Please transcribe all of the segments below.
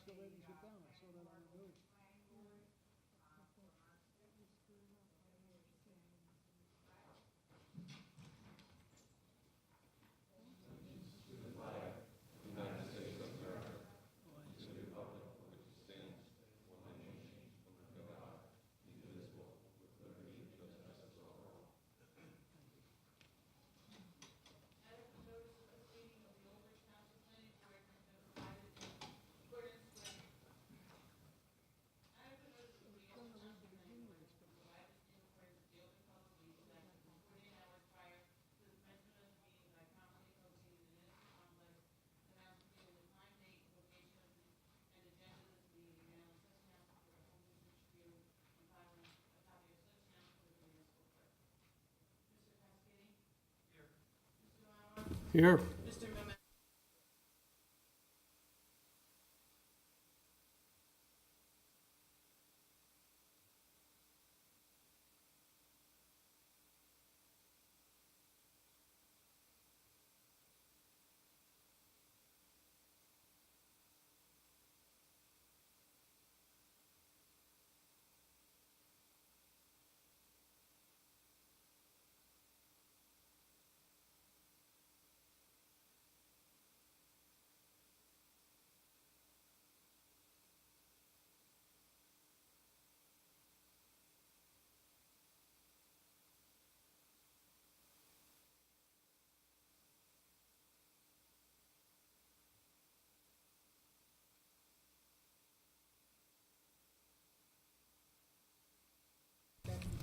the lady sit down, I saw that on the news. Here.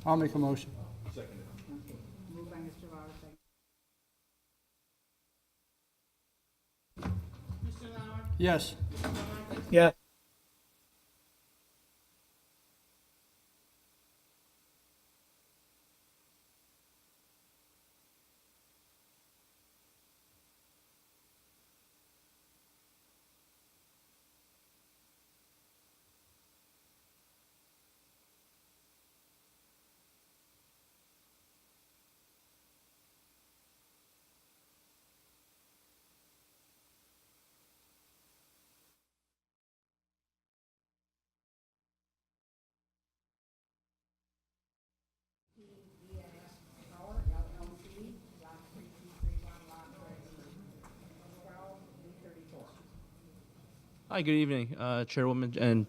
I'll make a motion. Moved by Mr. Lauer, second. Mr. Lauer? Yes. Mr. Marcus? Yeah. Power, LLC, block 3231, lot 12, 34. Hi, good evening, Chairwoman and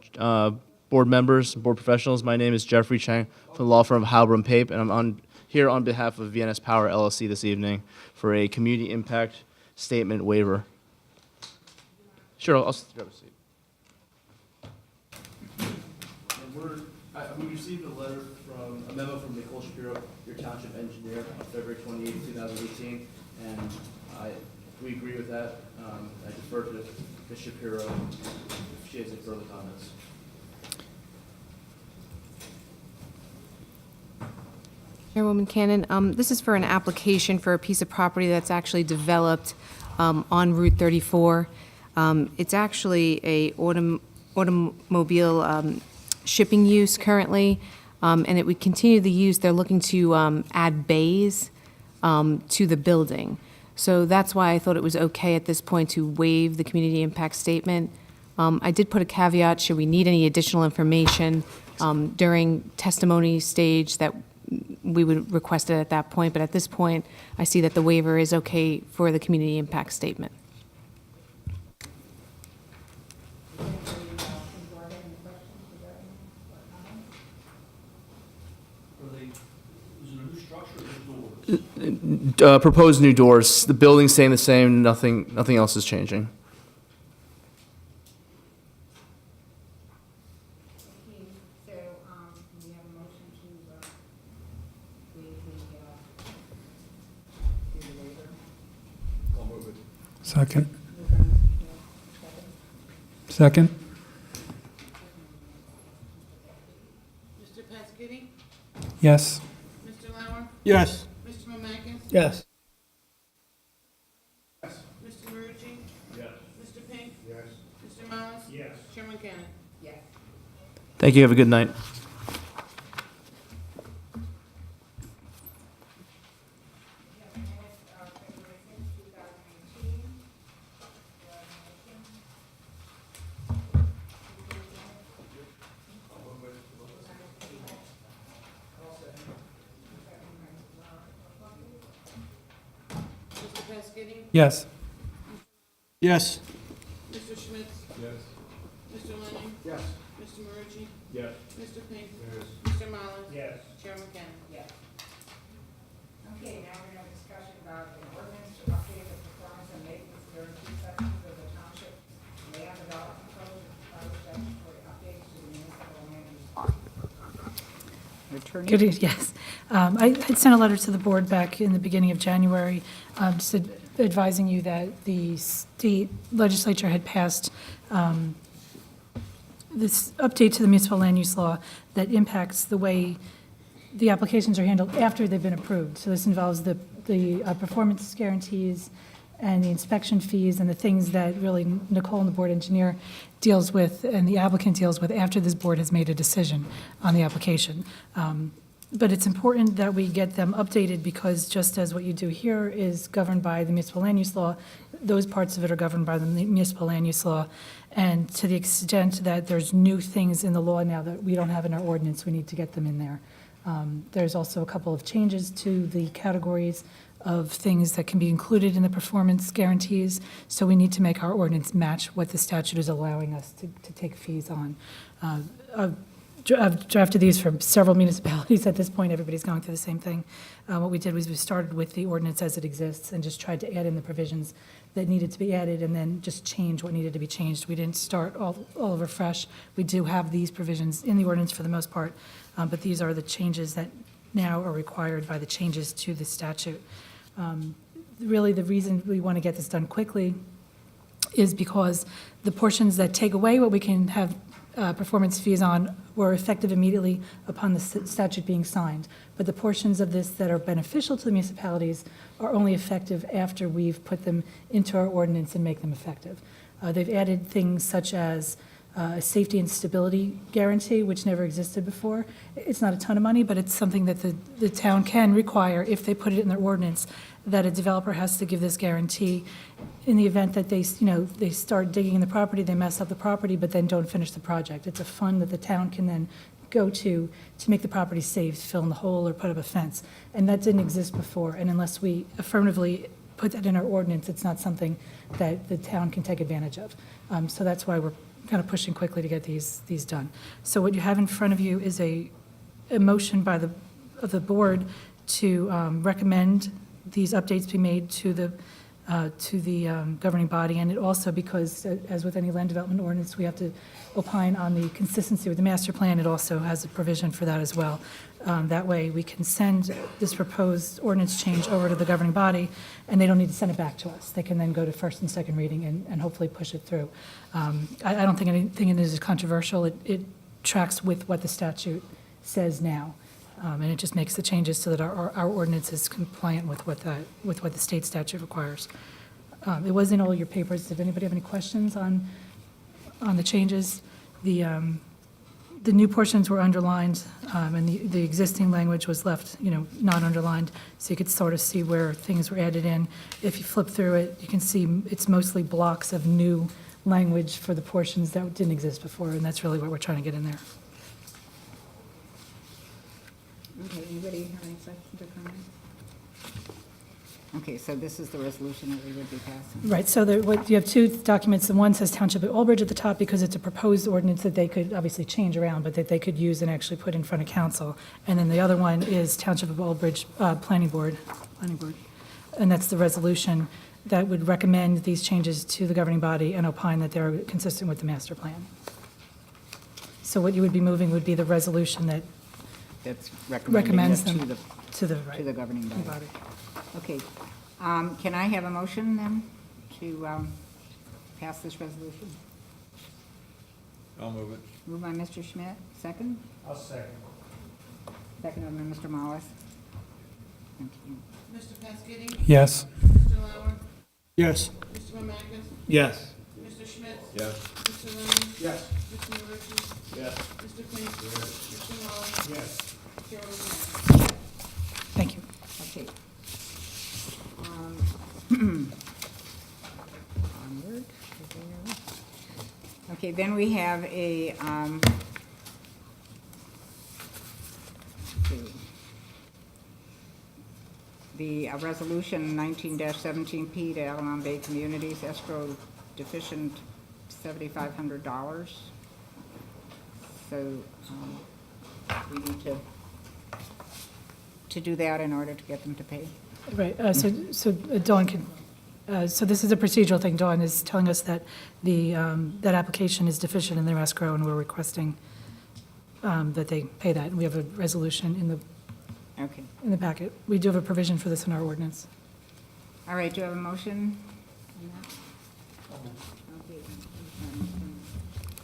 board members, board professionals. My name is Jeffrey Chang from the law firm Halbram Pape, and I'm here on behalf of VNS Power LLC this evening for a community impact statement waiver. Sure, I'll grab a seat. We received a letter a memo from Nicole Shapiro, your township engineer, on February 28, 2018, and we agree with that. I defer to Ms. Shapiro if she has any further comments. Chairwoman Cannon, this is for an application for a piece of property that's actually developed on Route 34. It's actually a automobile shipping use currently, and it would continue the use. They're looking to add bays to the building. So that's why I thought it was okay at this point to waive the community impact statement. I did put a caveat, should we need any additional information during testimony stage, that we would request it at that point. But at this point, I see that the waiver is okay for the community impact statement. Proposed new doors. The building's staying the same. Nothing else is changing. Okay, so, we have a motion to, waive the waiver. I'll move it. Second. Moved by Mr. Schmidt, Second. second. Mr. Pasquini? Yes. Mr. Lauer? Yes. Mr. Mamakis? Yes. Mr. Marucci? Yes. Mr. Pink? Yes. Mr. Mollis? Yes. Chairman Cannon? Yes. Thank you. Have a good night. Pescini? Yes. Yes. Mr. Schmitz? Yes. Mr. Lennon? Yes. Mr. Marucci? Yes. Mr. Pink? Yes. Mr. Mullins? Yes. Chairman Kent? Yes. Okay, now we're gonna have a discussion about an ordinance to update the performance and maintenance guarantee sections of the township land development code and other statutory updates to the municipal land use. Attorney? Good, yes. I had sent a letter to the board back in the beginning of January, just advising you that the state legislature had passed this update to the municipal land use law that impacts the way the applications are handled after they've been approved. So this involves the performance guarantees and the inspection fees and the things that really Nicole and the board engineer deals with and the applicant deals with after this board has made a decision on the application. But it's important that we get them updated because just as what you do here is governed by the municipal land use law, those parts of it are governed by the municipal land use law. And to the extent that there's new things in the law now that we don't have in our ordinance, we need to get them in there. There's also a couple of changes to the categories of things that can be included in the performance guarantees, so we need to make our ordinance match what the statute is allowing us to take fees on. I've drafted these for several municipalities at this point. Everybody's going through the same thing. What we did was we started with the ordinance as it exists and just tried to add in the provisions that needed to be added and then just change what needed to be changed. We didn't start all over fresh. We do have these provisions in the ordinance for the most part, but these are the changes that now are required by the changes to the statute. Really, the reason we want to get this done quickly is because the portions that take away what we can have performance fees on were effective immediately upon the statute being signed. But the portions of this that are beneficial to the municipalities are only effective after we've put them into our ordinance and make them effective. They've added things such as a safety and stability guarantee, which never existed before. It's not a ton of money, but it's something that the town can require if they put it in their ordinance, that a developer has to give this guarantee in the event that they start digging in the property, they mess up the property, but then don't finish the project. It's a fund that the town can then go to make the property safe, fill in the hole or put up a fence. And that didn't exist before, and unless we affirmatively put that in our ordinance, it's not something that the town can take advantage of. So that's why we're kind of pushing quickly to get these done. So what you have in front of you is a motion of the board to recommend these updates be made to the governing body, and it also, because as with any land development ordinance, we have to opine on the consistency with the master plan, it also has a provision for that as well. That way, we can send this proposed ordinance change over to the governing body, and they don't need to send it back to us. They can then go to first and second reading and hopefully push it through. I don't think anything in it is controversial. It tracks with what the statute says now, and it just makes the changes so that our ordinance is compliant with what the state statute requires. It was in all your papers. Did anybody have any questions on the changes? The new portions were underlined, and the existing language was left, not underlined, so you could sort of see where things were added in. If you flip through it, you can see it's mostly blocks of new language for the portions that didn't exist before, and that's really what we're trying to get in there. Okay, anybody have any questions or comments? Okay, so this is the resolution that we would be passing. Right, so you have two documents. The one says Township of Albridge at the top because it's a proposed ordinance that they could obviously change around, but that they could use and actually put in front of council. And then the other one is Township of Albridge Planning Board, and that's the resolution that would recommend these changes to the governing body and opine that they're consistent with the master plan. So what you would be moving would be the resolution that That's recommends them recommending it to the to the governing body. body. Okay, can I have a motion then to pass this resolution? I'll move it. Moved by Mr. Schmidt, second? I'll second. Second by Mr. Mollis. Thank you. Mr. Pescini? Yes. Mr. Lauer? Yes. Mr. Mamakis? Yes. Mr. Schmidt? Yes. Mr. Lennon? Yes. Mr. Marucci? Yes. Mr. Pink? Mr. Mullins? Yes. Chairman Kent? Thank you. Okay. Onward. Okay, then we have a, let's see. the resolution 19-17P to Avalon Bay Communities, escrow deficient $7,500. So we need to do that in order to get them to pay. Right, so Dawn can, so this is a procedural thing. Dawn is telling us that that application is deficient in their escrow, and we're requesting that they pay that. And we have a resolution Okay. in the packet. We do have a provision for this in our ordinance. All right, do you have a motion on that? Okay.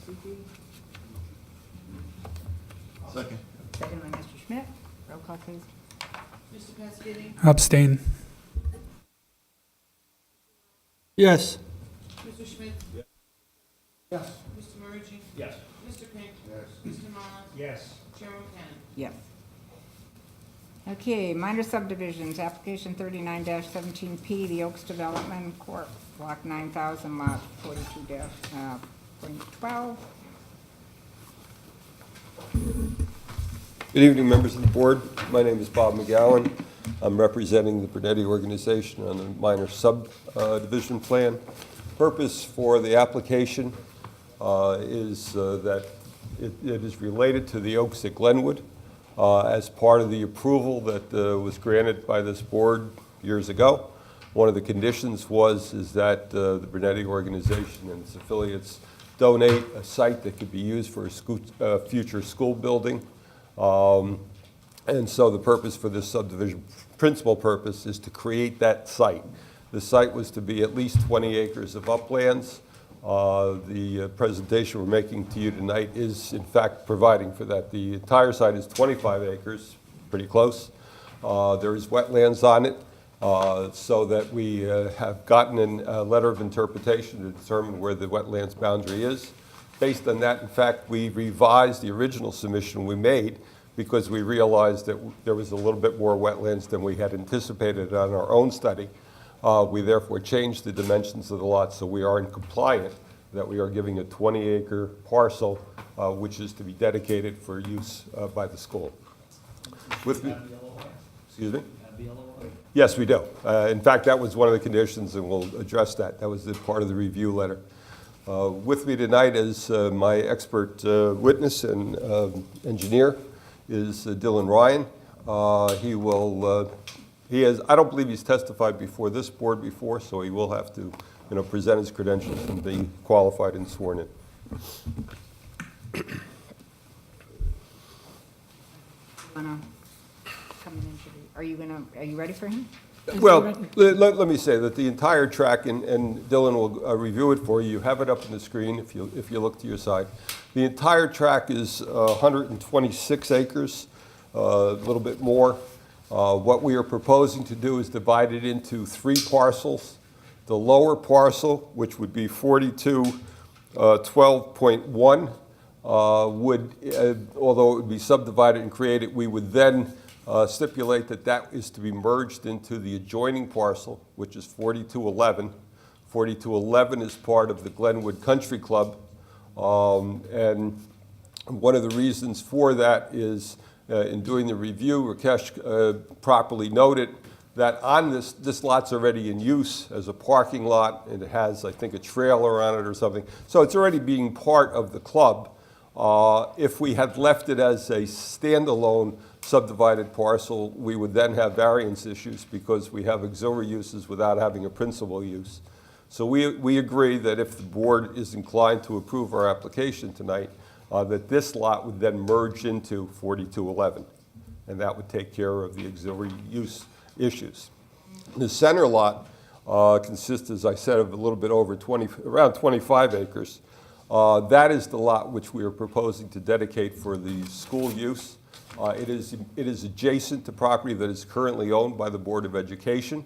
Suki? Second. Second by Mr. Schmidt. Roll call, please. Mr. Pasquini? Abstain. Yes. Mr. Schmidt? Yes. Mr. Morici? Yes. Mr. Pink? Yes. Mr. Mullins? Yes. Chairman Cannon? Yes. Okay, minor subdivisions, application 39-17P, the Oaks Development Corp., block 9,000, lot 42-.12. Good evening, members of the board. My name is Bob McGowan. I'm representing the Bernetti organization on the minor subdivision plan. Purpose for the application is that it is related to the Oaks at Glenwood. As part of the approval that was granted by this board years ago, one of the conditions is that the Bernetti organization and its affiliates donate a site that could be used for a future school building. And so the purpose for this subdivision, principal purpose, is to create that site. The site was to be at least 20 acres of uplands. The presentation we're making to you tonight is, in fact, providing for that. The entire site is 25 acres, pretty close. There is wetlands on it, so that we have gotten a letter of interpretation to determine where the wetlands boundary is. Based on that, in fact, we revised the original submission we made because we realized that there was a little bit more wetlands than we had anticipated on our own study. We therefore changed the dimensions of the lot, so we are in compliant that we are giving a 20-acre parcel, which is to be dedicated for use by the school. With me, excuse me? Yes, we do. In fact, that was one of the conditions, and we'll address that. That was part of the review letter. With me tonight is my expert witness and engineer is Dylan Ryan. I don't believe he's testified before this board before, so he will have to, present his credentials and be qualified and sworn in. Are you ready for him? Well, let me say that the entire track, and Dylan will review it for you. You have it up on the screen if you look to your side. The entire track is 126 acres, a little bit more. What we are proposing to do is divide it into 3 parcels. The lower parcel, which would be 4212.1, although it would be subdivided and created, we would then stipulate that that is to be merged into the adjoining parcel, which is 4211. 4211 is part of the Glenwood Country Club, and one of the reasons for that is in doing the review, Rakesh properly noted that on this lot's already in use as a parking lot, and it has, I think, a trailer on it or something. So it's already being part of the club. If we had left it as a standalone subdivided parcel, we would then have variance issues because we have auxiliary uses without having a principal use. So we agree that if the board is inclined to approve our application tonight, that this lot would then merge into 4211, and that would take care of the auxiliary use issues. The center lot consists, as I said, of a little bit over around 25 acres. That is the lot which we are proposing to dedicate for the school use. It is adjacent to property that is currently owned by the Board of Education,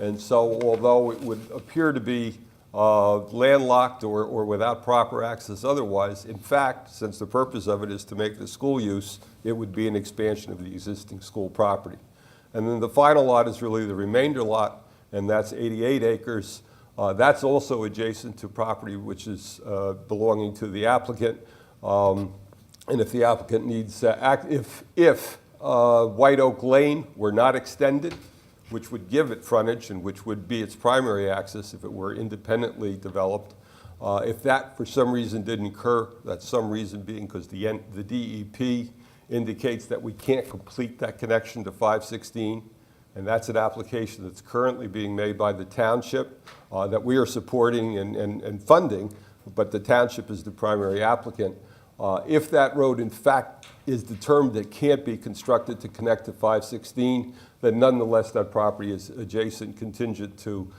and so although it would appear to be landlocked or without proper access otherwise, in fact, since the purpose of it is to make the school use, it would be an expansion of the existing school property. And then the final lot is really the remainder lot, and that's 88 acres. That's also adjacent to property which is belonging to the applicant. And if the applicant needs, if White Oak Lane were not extended, which would give it frontage and which would be its primary access if it were independently developed. If that for some reason didn't occur, that some reason being because the DEP indicates that we can't complete that connection to 516, and that's an application that's currently being made by the township that we are supporting and funding, but the township is the primary applicant. If that road in fact is determined that can't be constructed to connect to 516, then nonetheless that property is adjacent, contingent to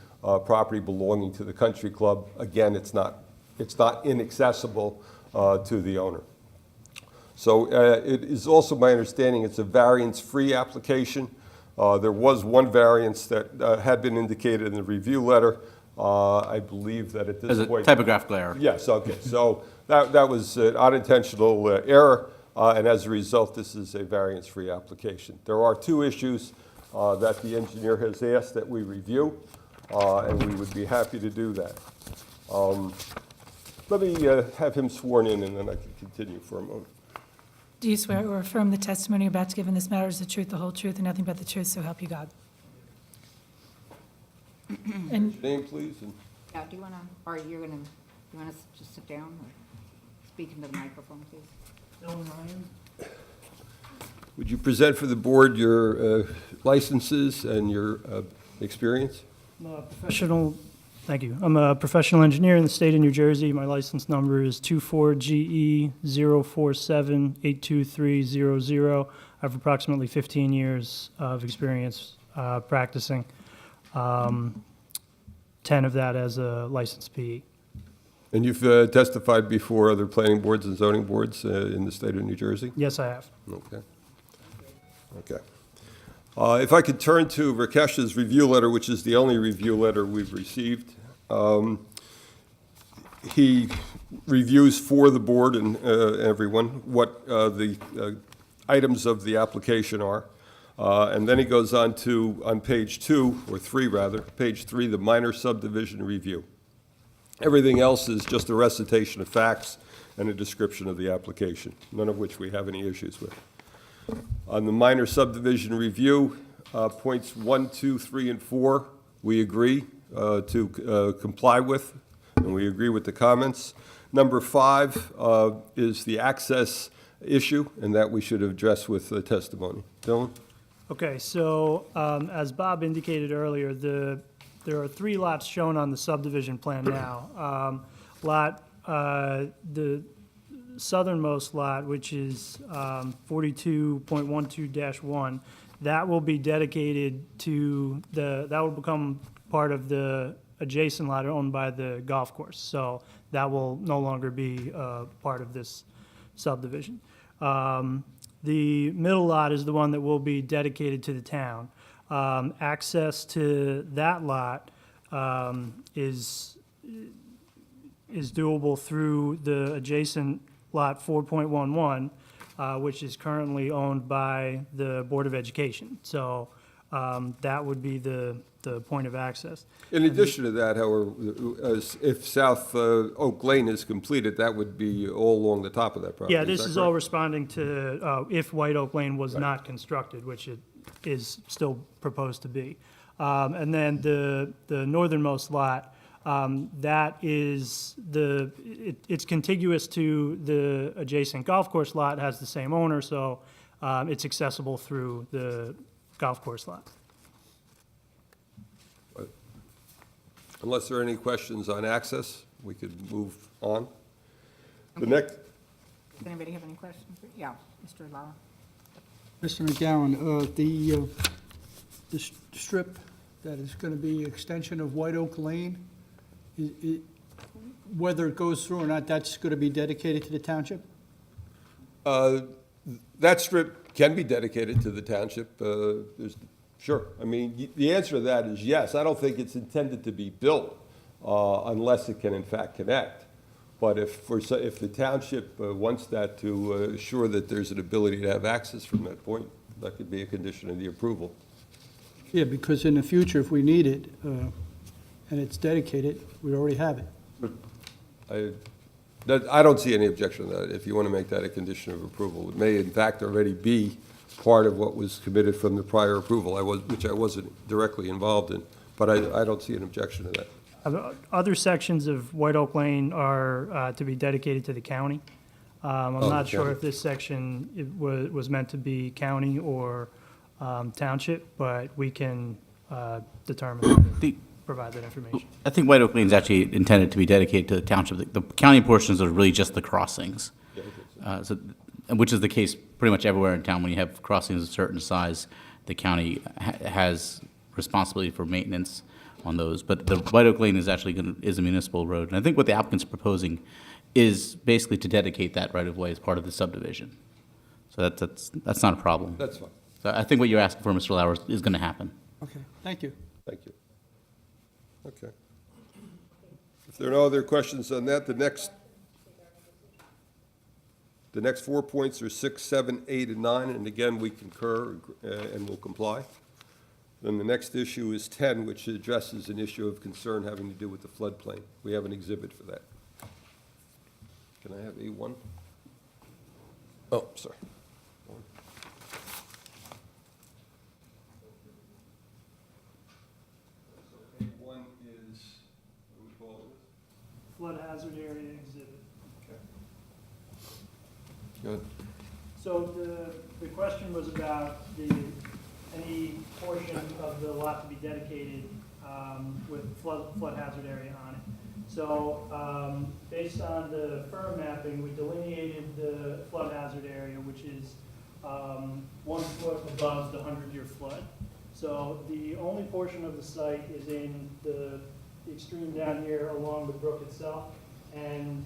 property belonging to the country club. Again, it's not inaccessible to the owner. So it is also my understanding it's a variance-free application. There was one variance that had been indicated in the review letter. I believe that at this As a point. typographical error. Yes, okay. So that was an unintentional error, and as a result, this is a variance-free application. There are two issues that the engineer has asked that we review, and we would be happy to do that. Let me have him sworn in, and then I can continue for a moment. Do you swear or affirm the testimony you're about to give in this matter is the truth, the whole truth, and nothing but the truth, so help you God? And Name, please, and Yeah, do you want to, or you want to just sit down or speak into the microphone, please? would you present for the board your licenses and your experience? I'm a professional, thank you. I'm a professional engineer in the state of New Jersey. My license number is 24GE04782300. I have approximately 15 years of experience practicing, 10 of that as a licensed PE. And you've testified before other planning boards and zoning boards in the state of New Jersey? Yes, I have. Okay. Okay. If I could turn to Rakesh's review letter, which is the only review letter we've received. He reviews for the board and everyone what the items of the application are. And then he goes on to, on page 2, or 3 rather, page 3, the minor subdivision review. Everything else is just a recitation of facts and a description of the application, none of which we have any issues with. On the minor subdivision review, points 1, 2, 3, and 4, we agree to comply with, and we agree with the comments. Number 5 is the access issue, and that we should address with testimony. Dylan? Okay, so as Bob indicated earlier, there are 3 lots shown on the subdivision plan now. The southernmost lot, which is 42.12-1, that will be dedicated to that will become part of the adjacent lot owned by the golf course. So that will no longer be part of this subdivision. The middle lot is the one that will be dedicated to the town. Access to that lot is doable through the adjacent lot 4.11, which is currently owned by the Board of Education. So that would be the point of access. In addition to that, however, if South Oak Lane is completed, that would be all along the top of that property. Yeah, this that is all correct? responding to if White Oak Lane was not constructed, which it is still proposed to be. And then the northernmost lot, that is it's contiguous to the adjacent golf course lot, has the same owner, so it's accessible through the golf course lot. Unless there are any questions on access, we could move on. The next, Does anybody have any questions? Yeah, Mr. Lara. Mr. McGowan, the strip that is going to be extension of White Oak Lane, whether it goes through or not, that's going to be dedicated to the township? that strip can be dedicated to the township. Sure. I mean, the answer to that is yes. I don't think it's intended to be built unless it can in fact connect. But if the township wants that to assure that there's an ability to have access from that point, that could be a condition of the approval. Yeah, because in the future, if we need it, and it's dedicated, we already have it. I don't see any objection to that, if you want to make that a condition of approval. It may in fact already be part of what was committed from the prior approval, which I wasn't directly involved in, but I don't see an objection to that. Other sections of White Oak Lane are to be dedicated to the county. I'm Oh, not the sure county. if this section was meant to be county or township, but we can determine that and provide that information. I think White Oak Lane is actually intended to be dedicated to the township. The county portions are really just the crossings. Which is the case pretty much everywhere in town. When you have crossings of a certain size, the county has responsibility for maintenance on those. But the White Oak Lane is actually is a municipal road. And I think what the applicant's proposing is basically to dedicate that right-of-way as part of the subdivision. So that's not a problem. That's fine. So I think what you're asking for, Mr. Lauer, is going to happen. Okay, thank you. Thank you. Okay. If there are no other questions on that, the next 4 points are 6, 7, 8, and 9, and again, we concur and will comply. Then the next issue is 10, which addresses an issue of concern having to do with the floodplain. We have an exhibit for that. Can I have A1? Oh, sorry. A1 is, what do we call it? Flood hazard area exhibit. Good. So the question was about any portion of the lot to be dedicated with flood hazard area on it. So based on the firm mapping, we delineated the flood hazard area, which is 1 foot above the 100-year flood. So the only portion of the site is in the extreme down here along the brook itself. And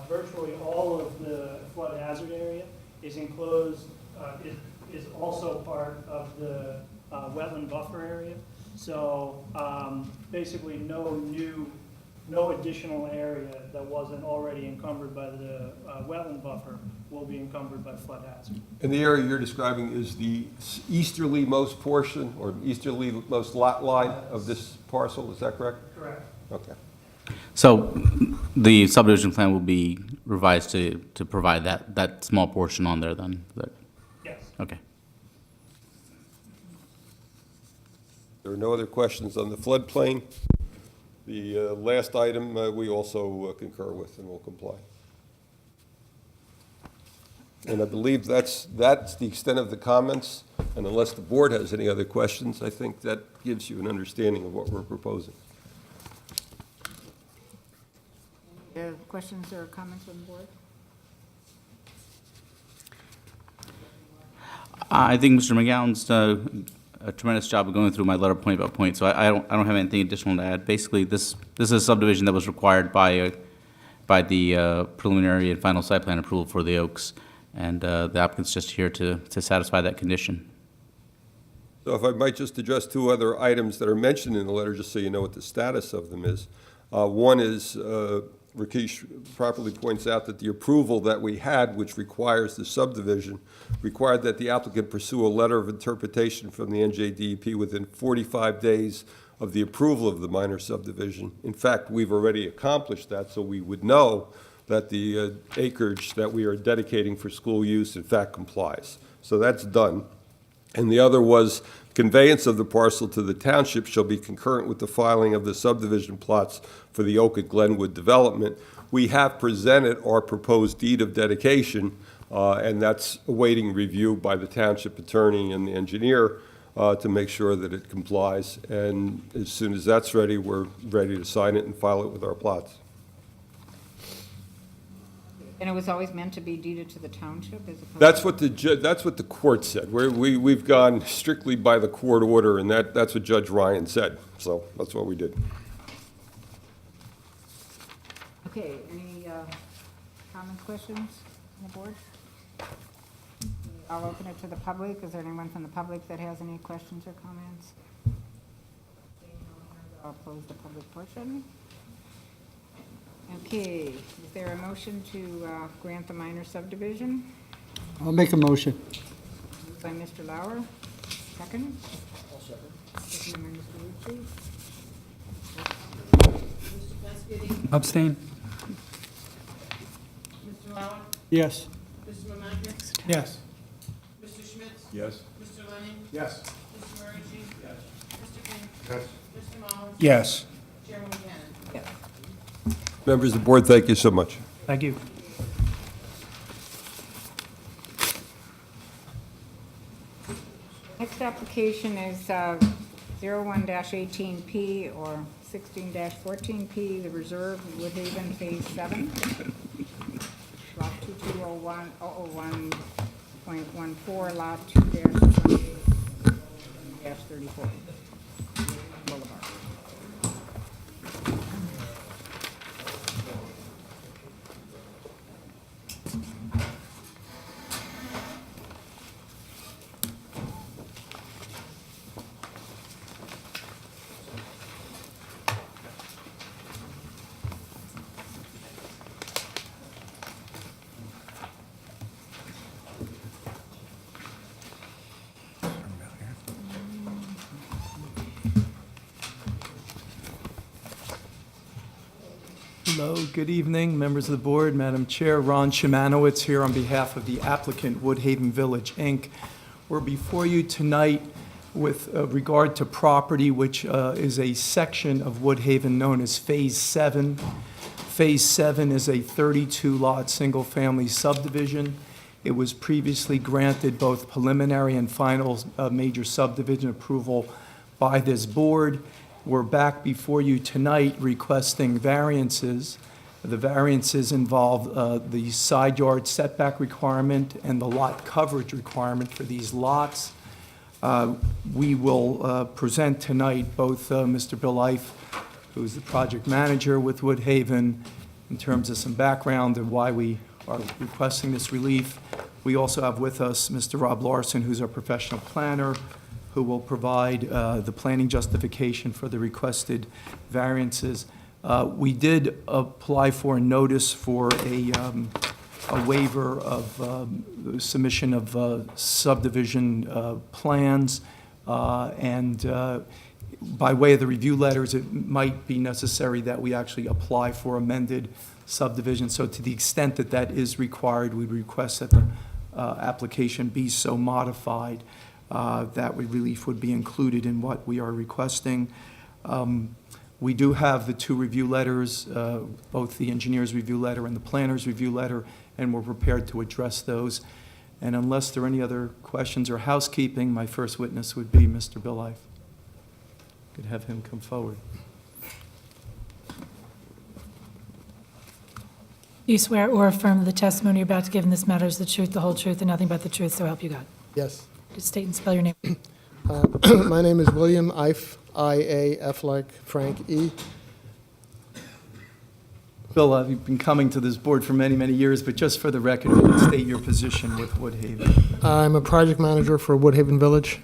virtually all of the flood hazard area is enclosed, is also part of the wetland buffer area. So basically no additional area that wasn't already encumbered by the wetland buffer will be encumbered by flood hazard. And the area you're describing is the easterly-most portion or easterly-most lot line of this parcel, is that correct? Correct. Okay. So the subdivision plan will be revised to provide that small portion on there then? Yes. Okay. There are no other questions on the floodplain. The last item we also concur with and will comply. And I believe that's the extent of the comments, and unless the board has any other questions, I think that gives you an understanding of what we're proposing. Questions or comments from the board? I think Mr. McGowan's done a tremendous job of going through my letter point by point, so I don't have anything additional to add. Basically, this is a subdivision that was required by the preliminary and final site plan approval for the Oaks, and the applicant's just here to satisfy that condition. So if I might just address 2 other items that are mentioned in the letter, just so you know what the status of them is. One is, Rakesh properly points out that the approval that we had, which requires the subdivision, required that the applicant pursue a letter of interpretation from the NJDEP within 45 days of the approval of the minor subdivision. In fact, we've already accomplished that, so we would know that the acreage that we are dedicating for school use, in fact, complies. So that's done. And the other was conveyance of the parcel to the township shall be concurrent with the filing of the subdivision plots for the Oak at Glenwood development. We have presented our proposed deed of dedication, and that's awaiting review by the township attorney and the engineer to make sure that it complies. And as soon as that's ready, we're ready to sign it and file it with our plots. And it was always meant to be deeded to the township as opposed That's what the court said. We've gone strictly by the court order, and that's what Judge Ryan said. So that's what we did. Okay, any comments, questions on the board? I'll open it to the public. Is there anyone from the public that has any questions or comments? I'll close the public portion. Okay, is there a motion to grant the minor subdivision? I'll make a motion. Moved by Mr. Lauer, second? I'll second. Second by Mr. Lucci. Mr. Plansky, Abstain? Mr. Lauer, Yes. Mr. Mamakis, Yes. Mr. Schmitz, Yes. Mr. Lenny? Yes. Mr. Marici? Yes. Mr. King? Yes. Mr. Mullins? Yes. Chairman Buchanan? Members of the board, thank you so much. Thank you. Next application is 01-18P or 16-14P, the Reserve Woodhaven Phase 7. Lot 2201.14, Lot 2-28-34. Boulevard. Hello, good evening, members of the board, Madam Chair. Ron Shimanowitz here on behalf of the applicant, Woodhaven Village, Inc. We're before you tonight with regard to property, which is a section of Woodhaven known as Phase 7. Phase 7 is a 32-lot, single-family subdivision. It was previously granted both preliminary and final major subdivision approval by this board. We're back before you tonight requesting variances. The variances involve the side yard setback requirement and the lot coverage requirement for these lots. We will present tonight both Mr. Bill Ife, who's the project manager with Woodhaven, in terms of some background and why we are requesting this relief. We also have with us Mr. Rob Larson, who's our professional planner, who will provide the planning justification for the requested variances. We did apply for a notice for a waiver of submission of subdivision plans, and by way of the review letters, it might be necessary that we actually apply for amended subdivision. So to the extent that that is required, we request that the application be so modified that relief would be included in what we are requesting. We do have the two review letters, both the engineer's review letter and the planner's review letter, and we're prepared to address those. And unless there are any other questions or housekeeping, my first witness would be Mr. Bill Ife. Could have him come forward. You swear or affirm that the testimony you're about to give in this matter is the truth, the whole truth, and nothing but the truth, so help you God? Yes. Just state and spell your name. My name is William Ife, I-A-F like Frank E. Bill, you've been coming to this board for many, many years, but just for the record, state your position with Woodhaven. I'm a project manager for Woodhaven Village.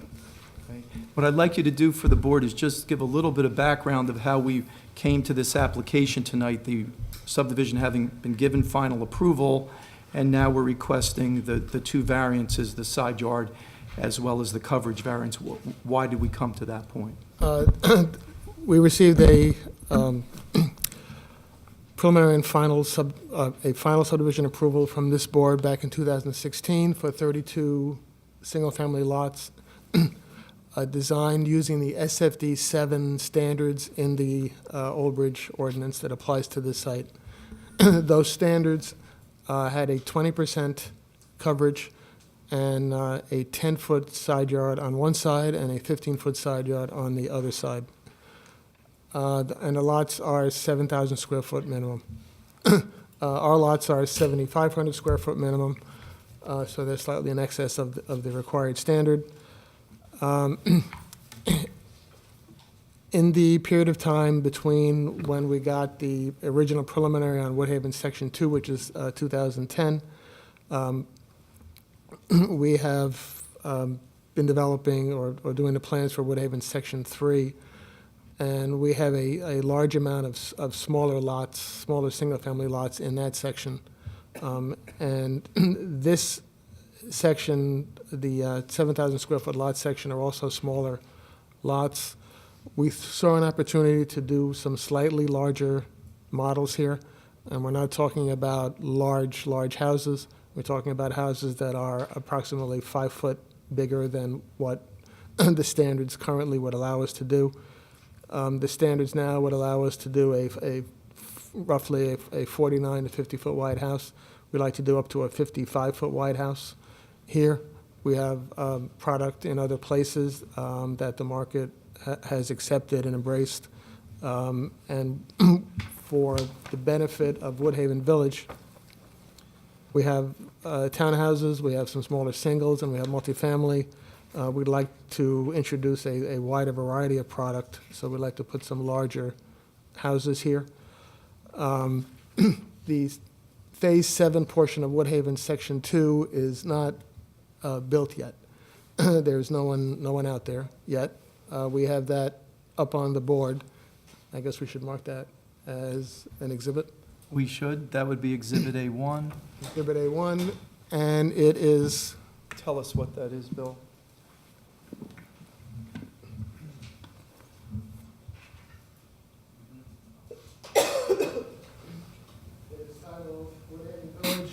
Okay. What I'd like you to do for the board is just give a little bit of background of how we came to this application tonight, the subdivision having been given final approval, and now we're requesting the two variances, the side yard as well as the coverage variance. Why did we come to that point? We received a preliminary and final final subdivision approval from this board back in 2016 for 32 single-family lots designed using the SFD 7 standards in the Old Bridge ordinance that applies to this site. Those standards had a 20% coverage and a 10-foot side yard on one side and a 15-foot side yard on the other side. And the lots are 7,000 square foot minimum. Our lots are 7,500 square foot minimum, so they're slightly in excess of the required standard. In the period of time between when we got the original preliminary on Woodhaven Section 2, which is 2010, we have been developing or doing the plans for Woodhaven Section 3, and we have a large amount of smaller lots, smaller single-family lots in that section. And this section, the 7,000 square foot lot section, are also smaller lots. We saw an opportunity to do some slightly larger models here, and we're not talking about large houses. We're talking about houses that are approximately 5 foot bigger than what the standards currently would allow us to do. The standards now would allow us to do roughly a 49 to 50-foot wide house. We'd like to do up to a 55-foot wide house here. We have product in other places that the market has accepted and embraced. And for the benefit of Woodhaven Village, we have townhouses, we have some smaller singles, and we have multifamily. We'd like to introduce a wider variety of product, so we'd like to put some larger houses here. The Phase 7 portion of Woodhaven Section 2 is not built yet. There's no one out there yet. We have that up on the board. I guess we should mark that as an exhibit. We should. That would be Exhibit A1. Exhibit A1, and it is, Tell us what that is, Bill. it's titled Woodhaven Village,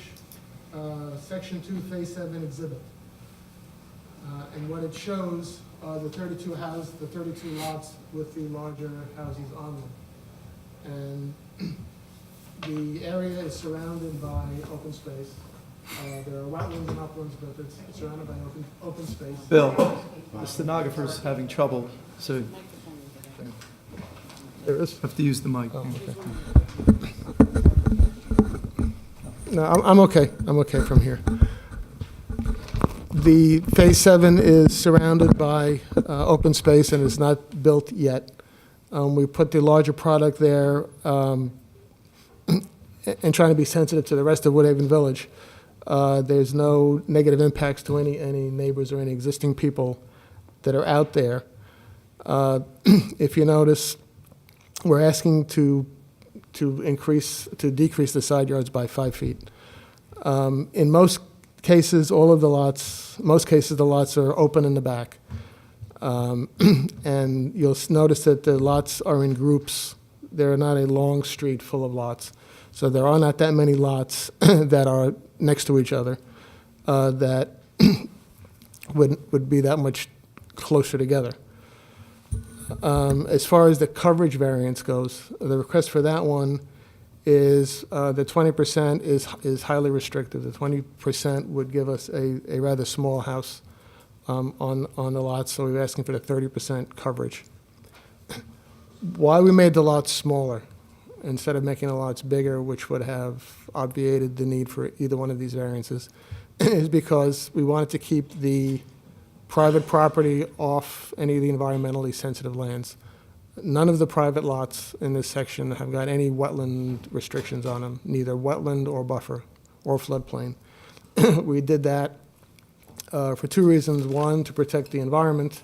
Section 2, Phase 7 exhibit. And what it shows are the 32 lots with the larger houses on them. And the area is surrounded by open space. There are wetlands and uplands, but it's surrounded by open space. Bill, the stenographer's having trouble, so you There is? have to use the mic. Oh, okay. No, I'm okay. I'm okay from here. The Phase 7 is surrounded by open space and is not built yet. We put the larger product there and trying to be sensitive to the rest of Woodhaven Village. There's no negative impacts to any neighbors or any existing people that are out there. If you notice, we're asking to decrease the side yards by 5 feet. In most cases, the lots are open in the back. And you'll notice that the lots are in groups. They're not a long street full of lots. So there are not that many lots that are next to each other that would be that much closer together. As far as the coverage variance goes, the request for that one is the 20% is highly restrictive. The 20% would give us a rather small house on the lots, so we're asking for the 30% coverage. Why we made the lots smaller instead of making the lots bigger, which would have obviated the need for either one of these variances, is because we wanted to keep the private property off any of the environmentally sensitive lands. None of the private lots in this section have got any wetland restrictions on them, neither wetland or buffer or floodplain. We did that for two reasons. One, to protect the environment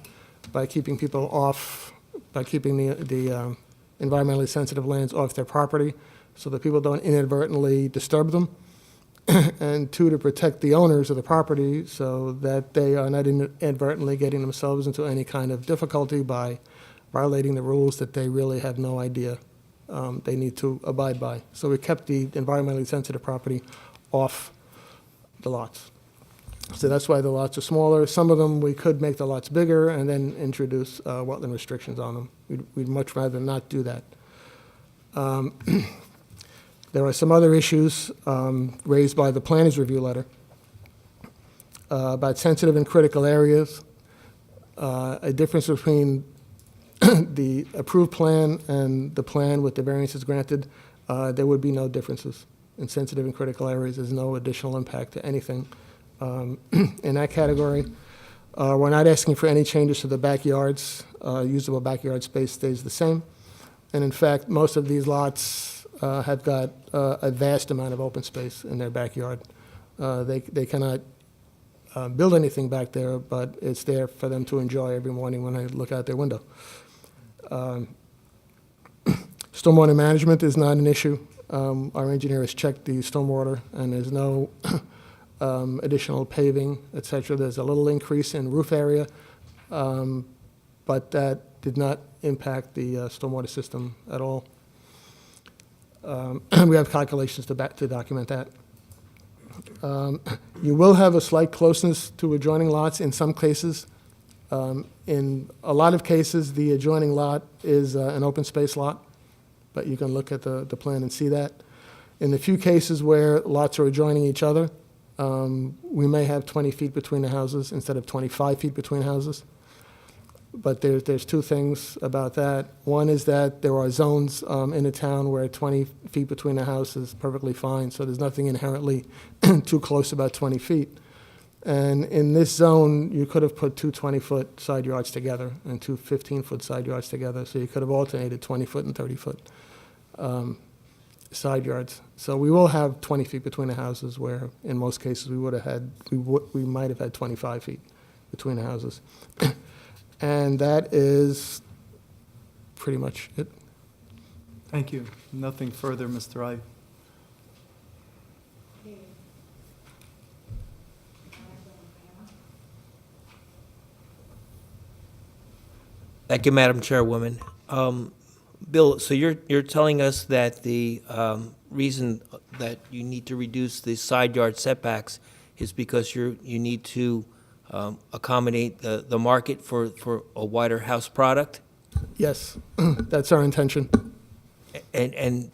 by keeping people off, by keeping the environmentally sensitive lands off their property so that people don't inadvertently disturb them. And two, to protect the owners of the property so that they are not inadvertently getting themselves into any kind of difficulty by violating the rules that they really have no idea they need to abide by. So we kept the environmentally sensitive property off the lots. So that's why the lots are smaller. Some of them, we could make the lots bigger and then introduce wetland restrictions on them. We'd much rather not do that. There are some other issues raised by the planner's review letter about sensitive and critical areas, a difference between the approved plan and the plan with the variances granted. There would be no differences in sensitive and critical areas. There's no additional impact to anything in that category. We're not asking for any changes to the backyards. Usable backyard space stays the same. And in fact, most of these lots have got a vast amount of open space in their backyard. They cannot build anything back there, but it's there for them to enjoy every morning when they look out their window. Stormwater management is not an issue. Our engineer has checked the stormwater, and there's no additional paving, et cetera. There's a little increase in roof area, but that did not impact the stormwater system at all. We have calculations to document that. You will have a slight closeness to adjoining lots in some cases. In a lot of cases, the adjoining lot is an open space lot, but you can look at the plan and see that. In the few cases where lots are adjoining each other, we may have 20 feet between the houses instead of 25 feet between houses. But there's two things about that. One is that there are zones in a town where 20 feet between the houses is perfectly fine, so there's nothing inherently too close about 20 feet. And in this zone, you could have put two 20-foot side yards together and two 15-foot side yards together, so you could have alternated 20-foot and 30-foot side yards. So we will have 20 feet between the houses, where in most cases we might have had 25 feet between the houses. And that is pretty much it. Thank you. Nothing further, Mr. I. Thank you, Madam Chairwoman. Bill, so you're telling us that the reason that you need to reduce the side yard setbacks is because you need to accommodate the market for a wider house product? Yes, that's our intention. And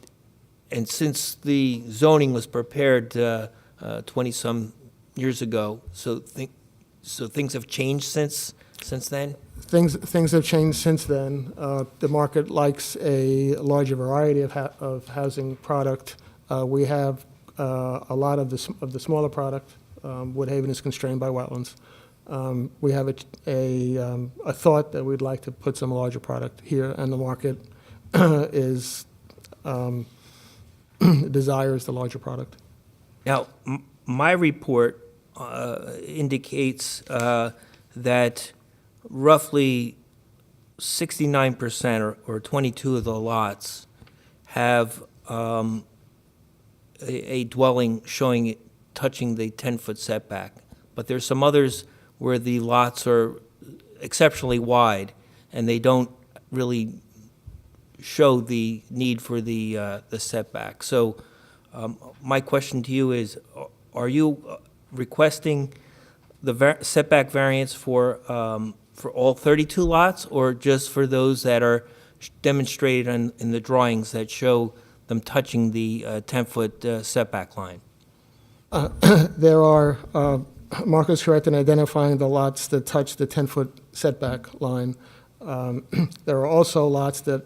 since the zoning was prepared 20-some years ago, so things have changed since then? Things have changed since then. The market likes a larger variety of housing product. We have a lot of the smaller product. Woodhaven is constrained by wetlands. We have a thought that we'd like to put some larger product here, and the market desires the larger product. Now, my report indicates that roughly 69% or 22 of the lots have a dwelling touching the 10-foot setback. But there's some others where the lots are exceptionally wide and they don't really show the need for the setback. So my question to you is, are you requesting the setback variance for all 32 lots, or just for those that are demonstrated in the drawings that show them touching the 10-foot setback line? There are, Mark is correct in identifying the lots that touch the 10-foot setback line. There are also lots that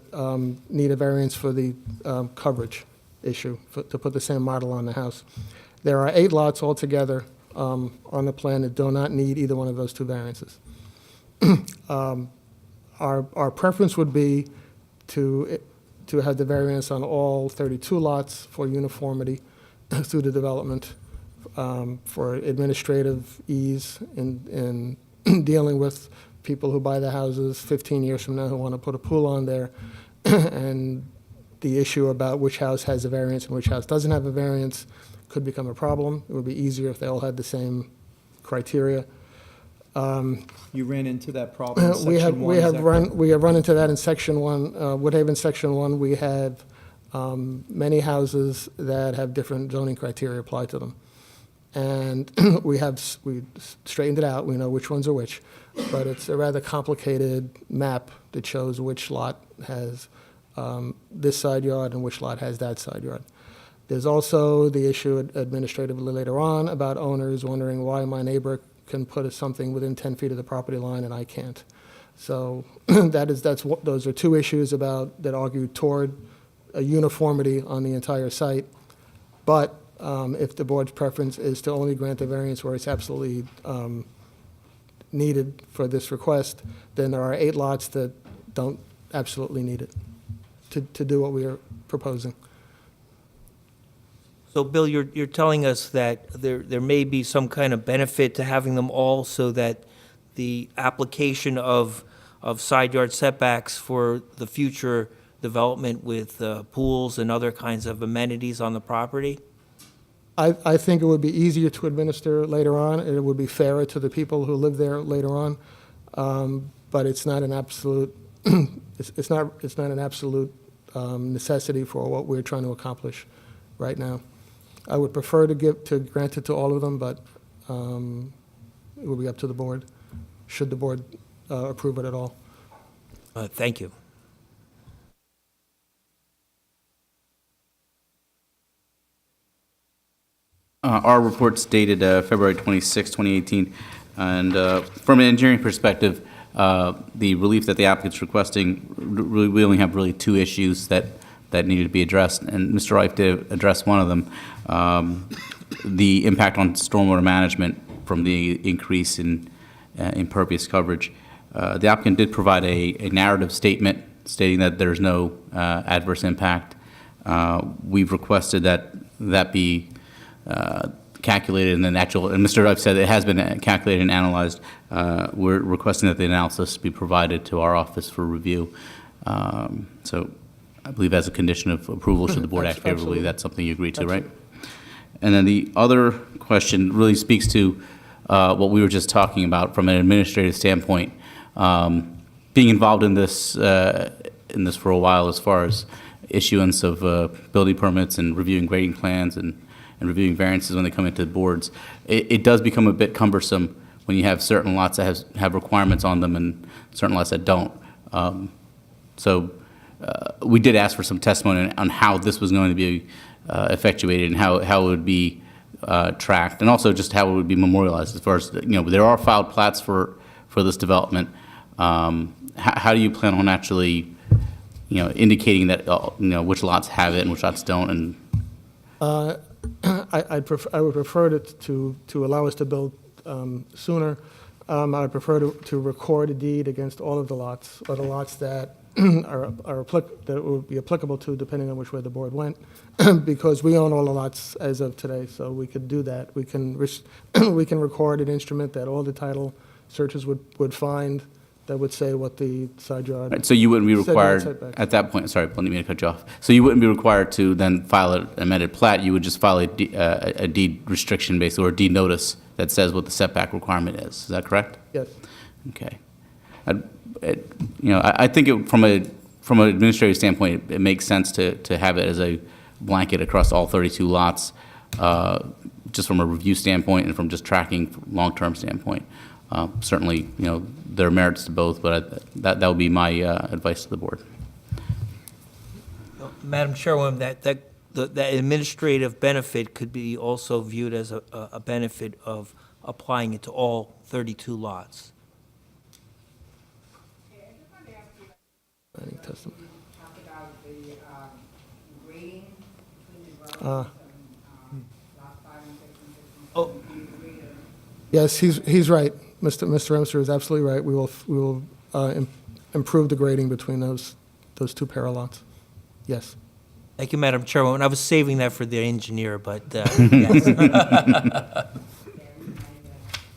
need a variance for the coverage issue, to put the same model on the house. There are 8 lots altogether on the plan that do not need either one of those two variances. Our preference would be to have the variance on all 32 lots for uniformity through the development, for administrative ease in dealing with people who buy the houses 15 years from now who want to put a pool on there, and the issue about which house has a variance and which house doesn't have a variance could become a problem. It would be easier if they all had the same criteria. You ran into that problem in Section 1, We is have that correct? run into that in Section 1. Woodhaven Section 1, we have many houses that have different zoning criteria applied to them. And we straightened it out, we know which ones are which, but it's a rather complicated map that shows which lot has this side yard and which lot has that side yard. There's also the issue administratively later on about owners wondering why my neighbor can put something within 10 feet of the property line and I can't. So those are two issues that argue toward a uniformity on the entire site. But if the board's preference is to only grant a variance where it's absolutely needed for this request, then there are 8 lots that don't absolutely need it to do what we are proposing. So, Bill, you're telling us that there may be some kind of benefit to having them all, so that the application of side yard setbacks for the future development with pools and other kinds of amenities on the property? I think it would be easier to administer later on, and it would be fairer to the people who live there later on. But it's not an absolute, it's not an absolute necessity for what we're trying to accomplish right now. I would prefer to grant it to all of them, but it will be up to the board, should the board approve it at all. Thank you. Our report's dated February 26, 2018, and from an engineering perspective, the relief that the applicant's requesting, we only have really two issues that needed to be addressed, and Mr. Reif did address one of them, the impact on stormwater management from the increase in impervious coverage. The applicant did provide a narrative statement stating that there's no adverse impact. We've requested that be calculated and then actual, and Mr. Reif said it has been calculated and analyzed. We're requesting that the analysis be provided to our office for review. So I believe as a condition of approval, should the board act favorably, Absolutely. that's something you agree to, right? And then the other question really speaks to what we were just talking about from an administrative standpoint. Being involved in this for a while, as far as issuance of building permits and reviewing grading plans and reviewing variances when they come into the boards, it does become a bit cumbersome when you have certain lots that have requirements on them and certain lots that don't. So we did ask for some testimony on how this was going to be effectuated and how it would be tracked, and also just how it would be memorialized. As far as, there are filed plats for this development. How do you plan on actually, indicating that, which lots have it and which lots don't? And I would prefer to allow us to build sooner. I would prefer to record a deed against all of the lots, or the lots that that would be applicable to, depending on which way the board went, because we own all the lots as of today, so we could do that. We can record an instrument that all the title searches would find, that would say what the side yard. right, so you wouldn't be required setbacks. at that point. Sorry, let me cut you off. So you wouldn't be required to then file an amended plat. You would just file a deed restriction, basically, or a deed notice that says what the setback requirement is. Is that correct? Yes. Okay. I think from an administrative standpoint, it makes sense to have it as a blanket across all 32 lots, just from a review standpoint and from just tracking long-term standpoint. Certainly, there are merits to both, but that would be my advice to the board. Madam Chairwoman, that administrative benefit could be also viewed as a benefit of applying it to all 32 lots. Any testimony? Talk about the grading between the dwellings and lot 5 and 6 and 6 and 7. Oh. Do you agree to- Yes, he's right. Mr. Remser is absolutely right. We will improve the grading between those two pair of lots. Yes. Thank you, Madam Chairwoman. I was saving that for the engineer, but yes.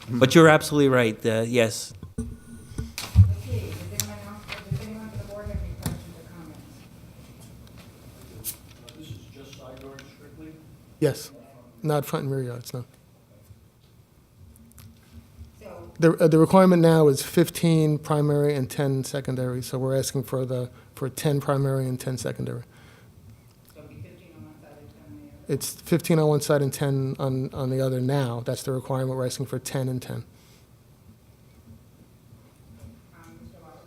But you're absolutely right, yes. Okay, does anyone on the board have any questions or comments? This is just side yard strictly? Yes. Not front and rear yards, no. So, The requirement now is 15 primary and 10 secondary, so we're asking for 10 primary and 10 secondary. so it'll be 15 on one side and 10 on the other. It's 15 on one side and 10 on the other now. That's the requirement. We're asking for 10 and 10. Mr. Wallace?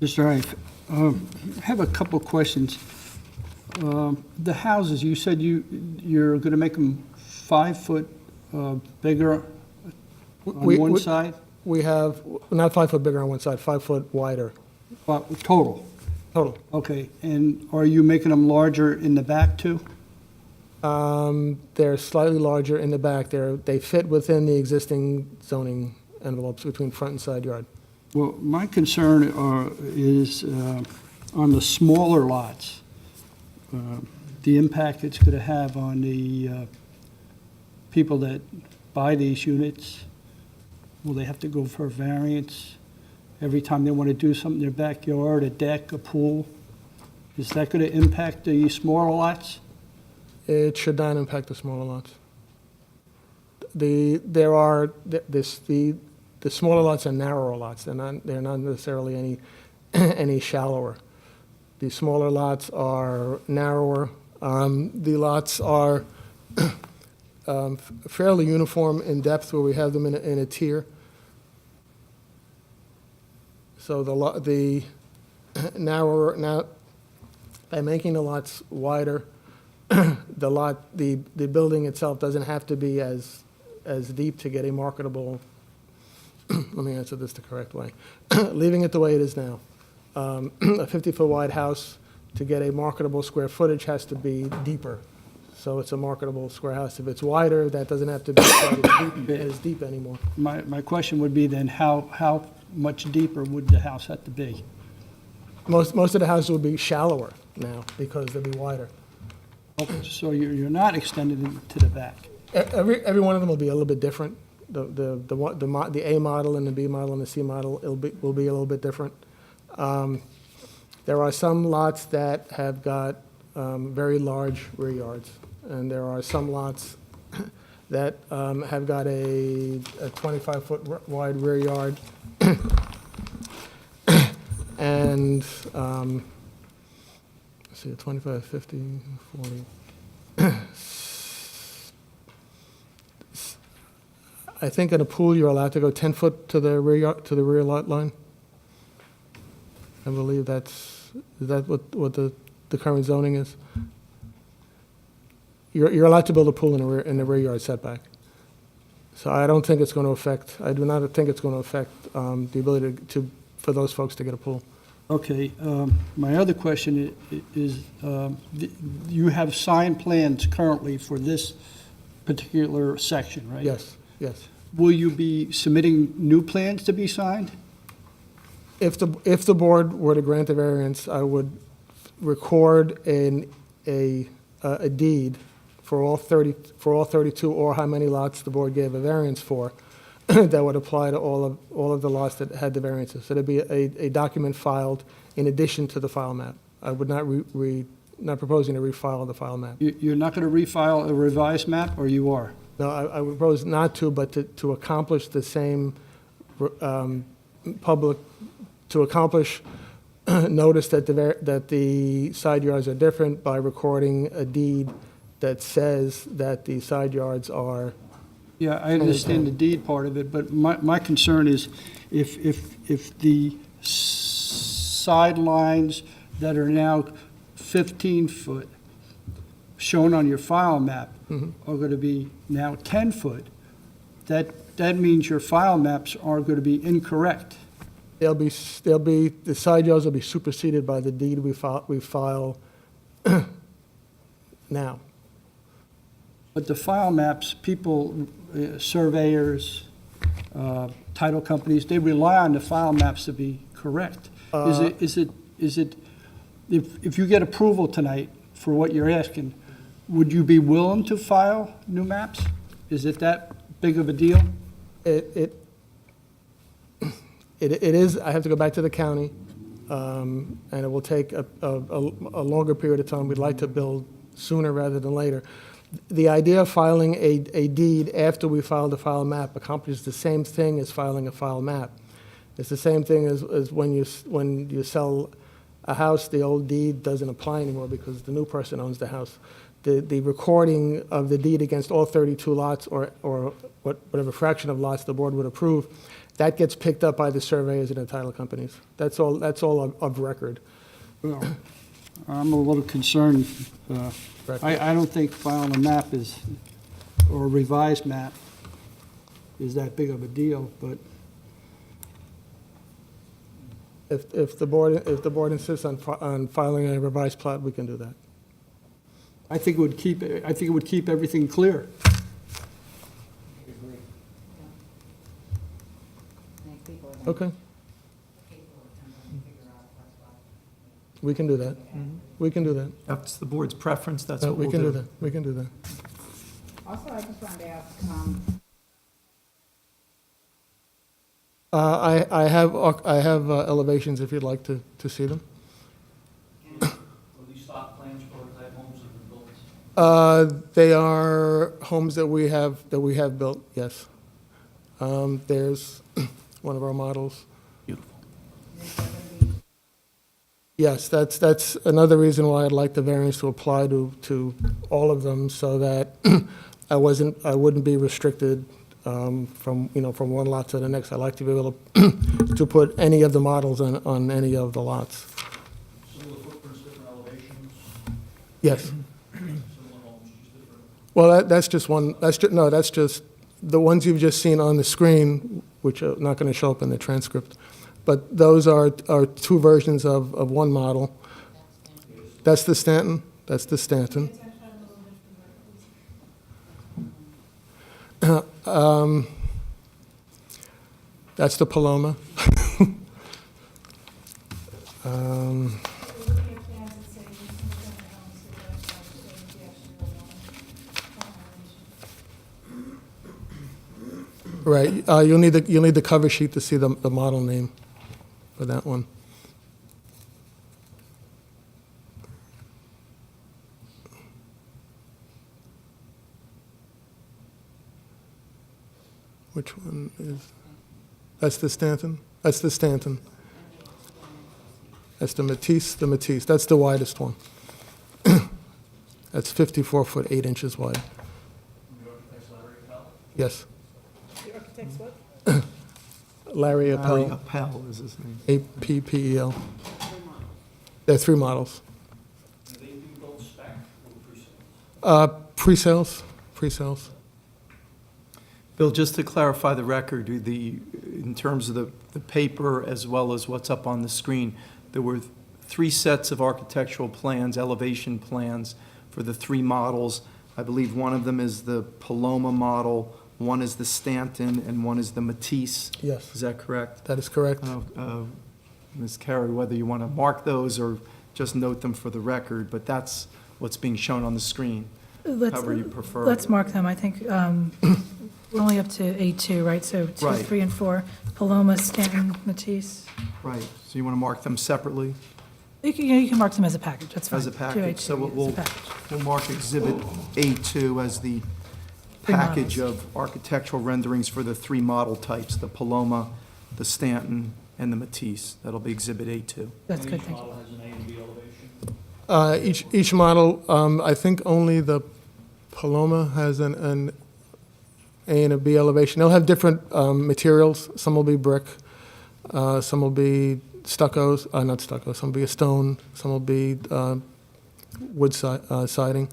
Mr. Reif, I have a couple of questions. The houses, you said you're going to make them 5 foot bigger on one side? We have, not 5 foot bigger on one side, 5 foot wider Total? total. Okay, and are you making them larger in the back too? They're slightly larger in the back. They fit within the existing zoning envelopes between front and side yard. Well, my concern is on the smaller lots, the impact it's going to have on the people that buy these units. Will they have to go for a variance every time they want to do something in their backyard, a deck, a pool? Is that going to impact the smaller lots? It should not impact the smaller lots. The smaller lots are narrower lots. They're not necessarily any shallower. The smaller lots are narrower. The lots are fairly uniform in depth where we have them in a tier. So the narrower, now, by making the lots wider, the building itself doesn't have to be as deep to get a marketable, let me answer this the correct way. Leaving it the way it is now. A 50-foot wide house, to get a marketable square footage, has to be deeper. So it's a marketable square house. If it's wider, that doesn't have to be quite as deep anymore. My question would be then, how much deeper would the house have to be? Most of the houses would be shallower now because they'll be wider. Okay, so you're not extending it to the back. Every one of them will be a little bit different. The A model and the B model and the C model will be a little bit different. There are some lots that have got very large rear yards, and there are some lots that have got a 25-foot wide rear yard. And, let's see, 25, 50, 40. I think in a pool, you're allowed to go 10 foot to the rear yard, to the rear lot line. I believe is that what the current zoning is? You're allowed to build a pool in the rear yard setback. So I don't think it's going to affect, I do not think it's going to affect the ability for those folks to get a pool. Okay, my other question is, you have signed plans currently for this particular section, right? Yes, yes. Will you be submitting new plans to be signed? If the board were to grant the variance, I would record a deed for all 32, or how many lots the board gave a variance for, that would apply to all of the lots that had the variances. So there'd be a document filed in addition to the file map. I would not proposing to refile the file map. You're not going to refile a revised map, or you are? No, I would propose not to, but to accomplish the same to accomplish notice that the side yards are different by recording a deed that says that the side yards are. Yeah, I understand the deed part of it, but my concern is if the sidelines that are now 15 foot shown on your file map are going to be now 10 foot, that means your file maps are going to be incorrect. The side yards will be superseded by the deed we file now. But the file maps, people, surveyors, title companies, they rely on the file maps to be correct. Is it, if you get approval tonight for what you're asking, would you be willing to file new maps? Is it that big of a deal? It is, I have to go back to the county, and it will take a longer period of time. We'd like to build sooner rather than later. The idea of filing a deed after we file the file map accomplishes the same thing as filing a file map. It's the same thing as when you sell a house, the old deed doesn't apply anymore because the new person owns the house. The recording of the deed against all 32 lots or whatever fraction of lots the board would approve, that gets picked up by the surveyors and the title companies. That's all of record. Well, I'm a little concerned. I don't think filing a map or a revised map is that big of a deal, but If the board insists on filing a revised plat, we can do that. I think it would keep everything clear. Okay. We can do that. We can do that. That's the board's preference, that's No, what we we'll can do. do that. We can do that. Also, I just wanted to ask, I have elevations if you'd like to see them. Will these stock plans prototype homes have been built? They are homes that we have built, yes. There's one of our models. Beautiful. Yes, that's another reason why I'd like the variance to apply to all of them, so that I wouldn't be restricted from one lot to the next. I'd like to be able to put any of the models on any of the lots. Similar footprints, different elevations, Yes. similar homes, just different. Well, that's just one, that's just, the ones you've just seen on the screen, which are not going to show up in the transcript. But those are two versions of one model. That's the Stanton, that's the Stanton. That's the Paloma. Right, you'll need the cover sheet to see the model name for that one. Which one is, that's the Stanton? That's the Stanton. That's the Matisse, that's the widest one. That's 54 foot 8 inches wide. Yes. The architect's what? Larry Larry Appel, Appel is his name. Appel. There are 3 models. Do they do both spec or pre-sales? Pre-sales. Bill, just to clarify the record, in terms of the paper as well as what's up on the screen, there were 3 sets of architectural plans, elevation plans for the 3 models. I believe one of them is the Paloma model, one is the Stanton, and one is the Matisse. Yes, Is that correct? that is correct. Ms. Carey, whether you want to mark those or just note them for the record, but that's what's being shown on the screen, however you prefer. Let's mark them. I think we're only up to A2, right? So 2, Right. 3, and 4. Paloma, Stanton, Matisse. Right, so you want to mark them separately You can mark them as a package, that's fine. as a package? So 2A2 as a we'll package. mark Exhibit A2 as the 3 package models. of architectural renderings for the 3 model types, the Paloma, the Stanton, and the Matisse. That'll be Exhibit A2. That's And good, each thank you. model has an A and B elevation? Each model, I think only the Paloma has an A and a B elevation. They'll have different materials. Some will be brick, some will be stuccos, not stucco, some will be a stone, some will be wood siding.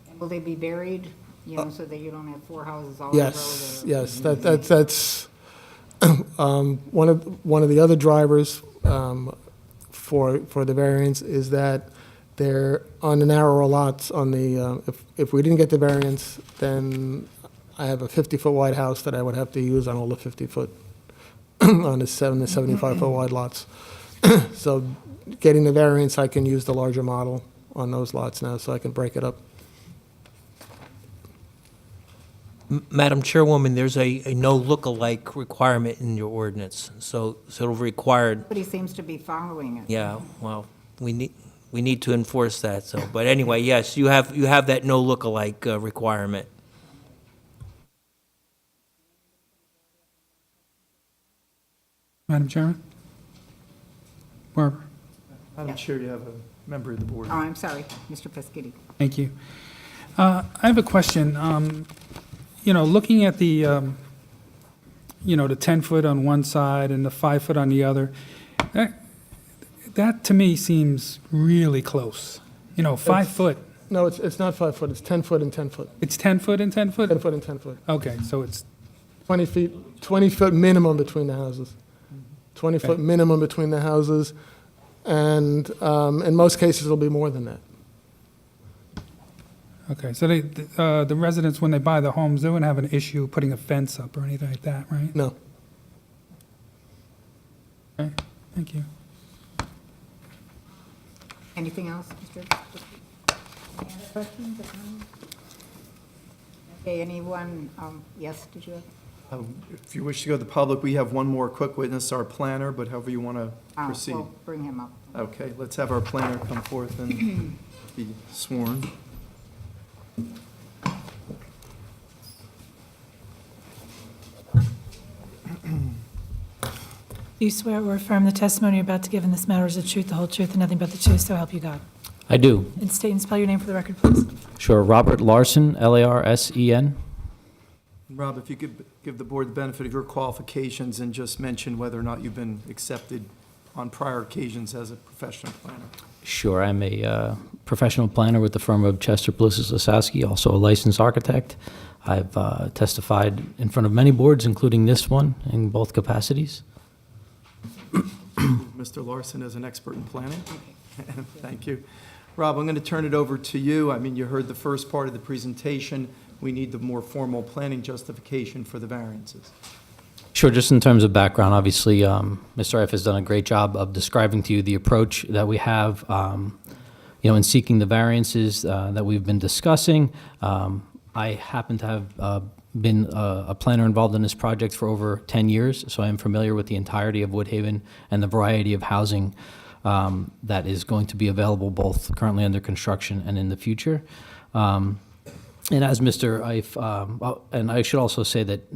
And will they be buried, so that you don't have 4 houses all in a row? Yes, that are- yes, that's one of the other drivers for the variance is that they're on the narrower lots on the, if we didn't get the variance, then I have a 50-foot wide house that I would have to use on all the 50-foot, on the 75-foot wide lots. So getting the variance, I can use the larger model on those lots now, so I can break it up. Madam Chairwoman, there's a no look-alike requirement in your ordinance, so it'll require, Nobody seems to be following it. yeah, well, we need to enforce that, so, but anyway, yes, you have that no look-alike requirement. Madam Chairman? Barbara? Madam Chair, you have a member of the board. Oh, I'm sorry, Mr. Peschitti. Thank you. I have a question. Looking at the, the 10-foot on one side and the 5-foot on the other, that to me seems really close. 5 foot, No, it's not 5 foot, it's 10 foot and 10 foot. it's 10 foot and 10 foot? 10 foot and 10 foot. Okay, so it's, 20 feet, 20 foot minimum between the houses. 20 foot minimum between the houses, and in most cases, it'll be more than that. okay, so the residents, when they buy the homes, they wouldn't have an issue putting a fence up or anything like that, right? No. Okay, thank you. Anything else, Mr.? Any other questions or comments? Okay, anyone, yes, did you have? If you wish to go to the public, we have one more quick witness, our planner, but however you want to proceed. We'll bring him up. Okay, let's have our planner come forth and be sworn. You swear or affirm the testimony you're about to give in this matter is the truth, the whole truth, and nothing but the truth, so help you God. I do. And state and spell your name for the record, please. Sure. Robert Larson, Larsen. Rob, if you could give the board the benefit of your qualifications and just mention whether or not you've been accepted on prior occasions as a professional planner. Sure. I'm a professional planner with the firm of Chester Plissus Lasowski, also a licensed architect. I've testified in front of many boards, including this one, in both capacities. Mr. Larson is an expert in planning. Thank you. Rob, I'm going to turn it over to you. I mean, you heard the first part of the presentation. We need the more formal planning justification for the variances. Sure. Just in terms of background, obviously, Mr. Ife has done a great job of describing to you the approach that we have, in seeking the variances that we've been discussing. I happen to have been a planner involved in this project for over 10 years, so I am familiar with the entirety of Woodhaven and the variety of housing that is going to be available both currently under construction and in the future. And as Mr. Ife, and I should also say that,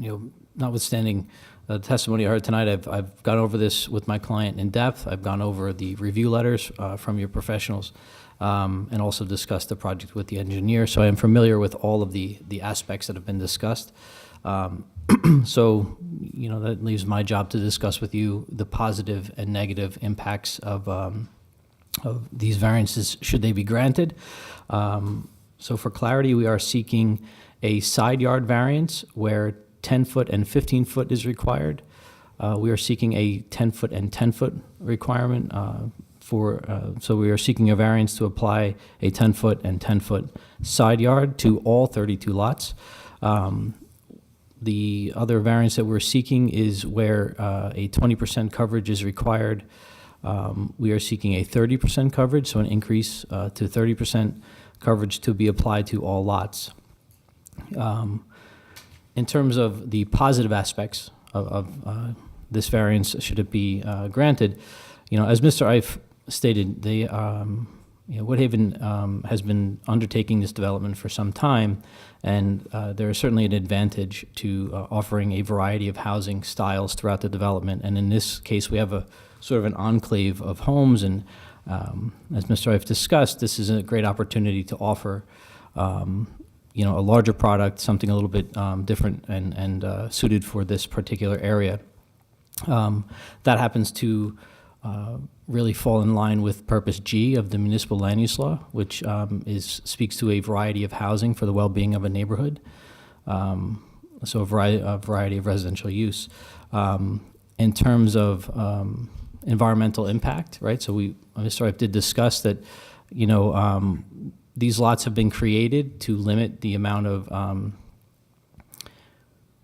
notwithstanding the testimony I heard tonight, I've gone over this with my client in depth. I've gone over the review letters from your professionals and also discussed the project with the engineer. So I am familiar with all of the aspects that have been discussed. So, that leaves my job to discuss with you the positive and negative impacts of these variances should they be granted. So for clarity, we are seeking a side yard variance where 10-foot and 15-foot is required. We are seeking a 10-foot and 10-foot requirement so we are seeking a variance to apply a 10-foot and 10-foot side yard to all 32 lots. The other variance that we're seeking is where a 20% coverage is required. We are seeking a 30% coverage, so an increase to 30% coverage to be applied to all lots. In terms of the positive aspects of this variance, should it be granted, as Mr. Ife stated, Woodhaven has been undertaking this development for some time, and there is certainly an advantage to offering a variety of housing styles throughout the development. And in this case, we have a sort of an enclave of homes, and as Mr. Ife discussed, this is a great opportunity to offer a larger product, something a little bit different and suited for this particular area. That happens to really fall in line with Purpose G of the Municipal Land Use Law, which speaks to a variety of housing for the well-being of a neighborhood, so a variety of residential use. In terms of environmental impact, right? So Mr. Ife did discuss that, these lots have been created to limit the amount of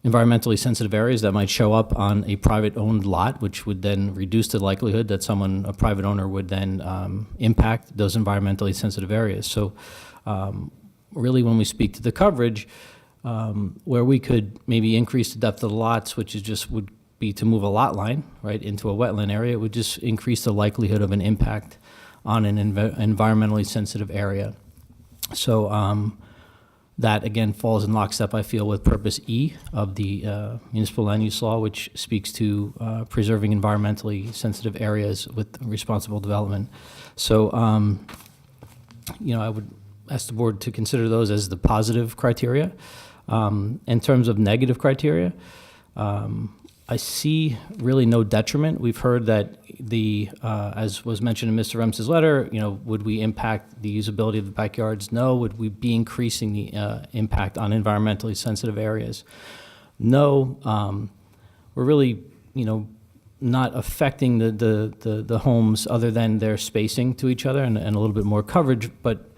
environmentally sensitive areas that might show up on a private-owned lot, which would then reduce the likelihood that a private owner would then impact those environmentally sensitive areas. So really, when we speak to the coverage, where we could maybe increase the depth of the lots, which would be to move a lot line, right, into a wetland area, it would just increase the likelihood of an impact on an environmentally sensitive area. So that, again, falls in lockstep, I feel, with Purpose E of the Municipal Land Use Law, which speaks to preserving environmentally sensitive areas with responsible development. So, I would ask the board to consider those as the positive criteria. In terms of negative criteria, I see really no detriment. We've heard that as was mentioned in Mr. Rems's letter, would we impact the usability of the backyards? No. Would we be increasing the impact on environmentally sensitive areas? No. We're really, not affecting the homes other than their spacing to each other and a little bit more coverage. But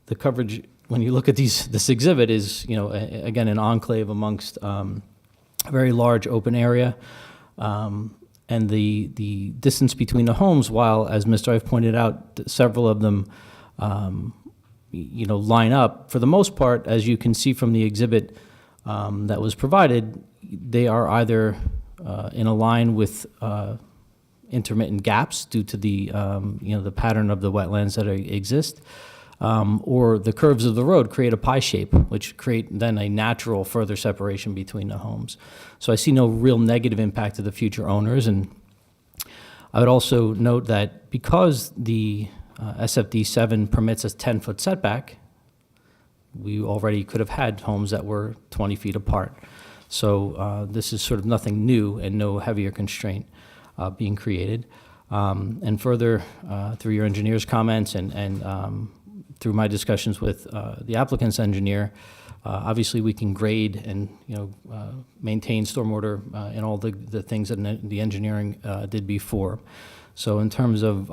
the coverage, when you look at this exhibit, is, again, an enclave amongst a very large open area, and the distance between the homes, while, as Mr. Ife pointed out, several of them, line up, for the most part, as you can see from the exhibit that was provided, they are either in a line with intermittent gaps due to the pattern of the wetlands that exist, or the curves of the road create a pie shape, which create then a natural further separation between the homes. So I see no real negative impact to the future owners, and I would also note that because the SFD 7 permits a 10-foot setback, we already could have had homes that were 20 feet apart. So this is sort of nothing new and no heavier constraint being created. And further, through your engineer's comments and through my discussions with the applicant's engineer, obviously we can grade and maintain stormwater and all the things that the engineering did before. So in terms of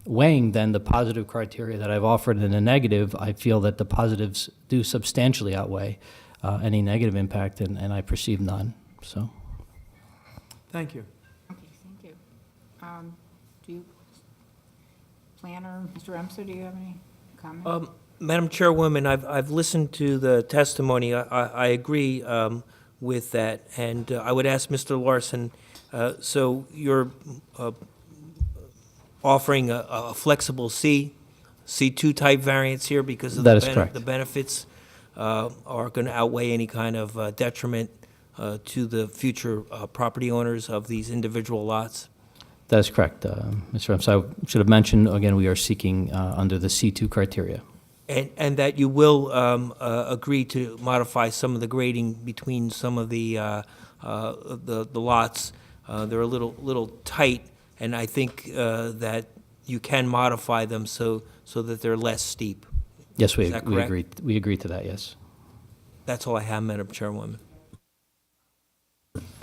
weighing then the positive criteria that I've offered and the negative, I feel that the positives do substantially outweigh any negative impact, and I perceive none. So, Thank you. Okay, thank you. Do you, planner, Mr. Remser, do you have any comments? Madam Chairwoman, I've listened to the testimony. I agree with that, and I would ask Mr. Larson, so you're offering a flexible C2 type variance here because of That is correct. the benefits are going to outweigh any kind of detriment to the future property owners of these individual lots? that is correct, Mr. Remser. I should have mentioned, again, we are seeking under the C2 criteria. And that you will agree to modify some of the grading between some of the lots. They're a little tight, and I think that you can modify them so that they're less steep. Yes, Is that correct? we agree to that, yes. That's all I have, Madam Chairwoman.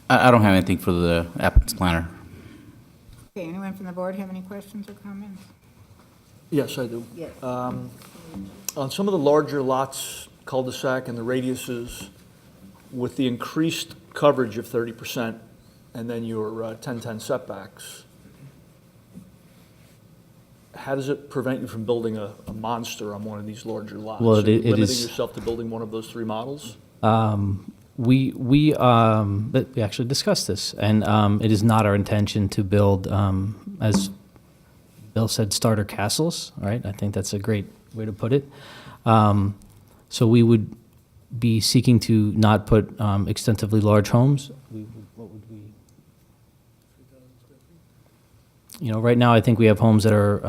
I don't have anything for the applicant's planner. Okay, anyone from the board have any questions or comments? Yes, I do. Yes. On some of the larger lots, cul-de-sac and the radiuses, with the increased coverage of 30% and then your 10-10 setbacks, how does it prevent you from building a monster on one of these larger lots? Well, Are you it limiting is- yourself to building one of those three models? We actually discussed this, and it is not our intention to build, as Bill said, starter castles, right? I think that's a great way to put it. So we would be seeking to not put extensively large homes. What would we? Right now, I think we have homes that are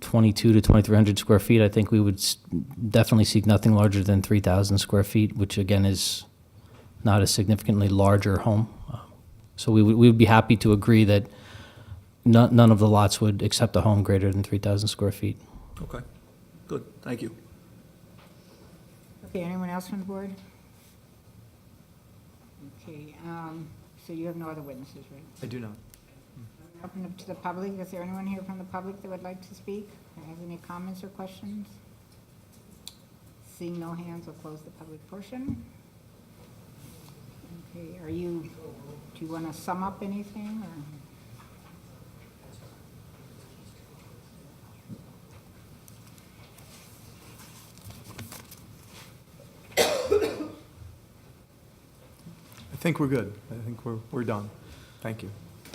22 to 2,300 square feet. I think we would definitely seek nothing larger than 3,000 square feet, which again is not a significantly larger home. So we would be happy to agree that none of the lots would accept a home greater than 3,000 square feet. Okay, good, thank you. Okay, anyone else from the board? Okay, so you have no other witnesses, right? I do not. Open up to the public. Is there anyone here from the public that would like to speak or has any comments or questions? Seeing no hands, we'll close the public portion. Okay, do you want to sum up anything or? I think we're good. I think we're done. Thank you.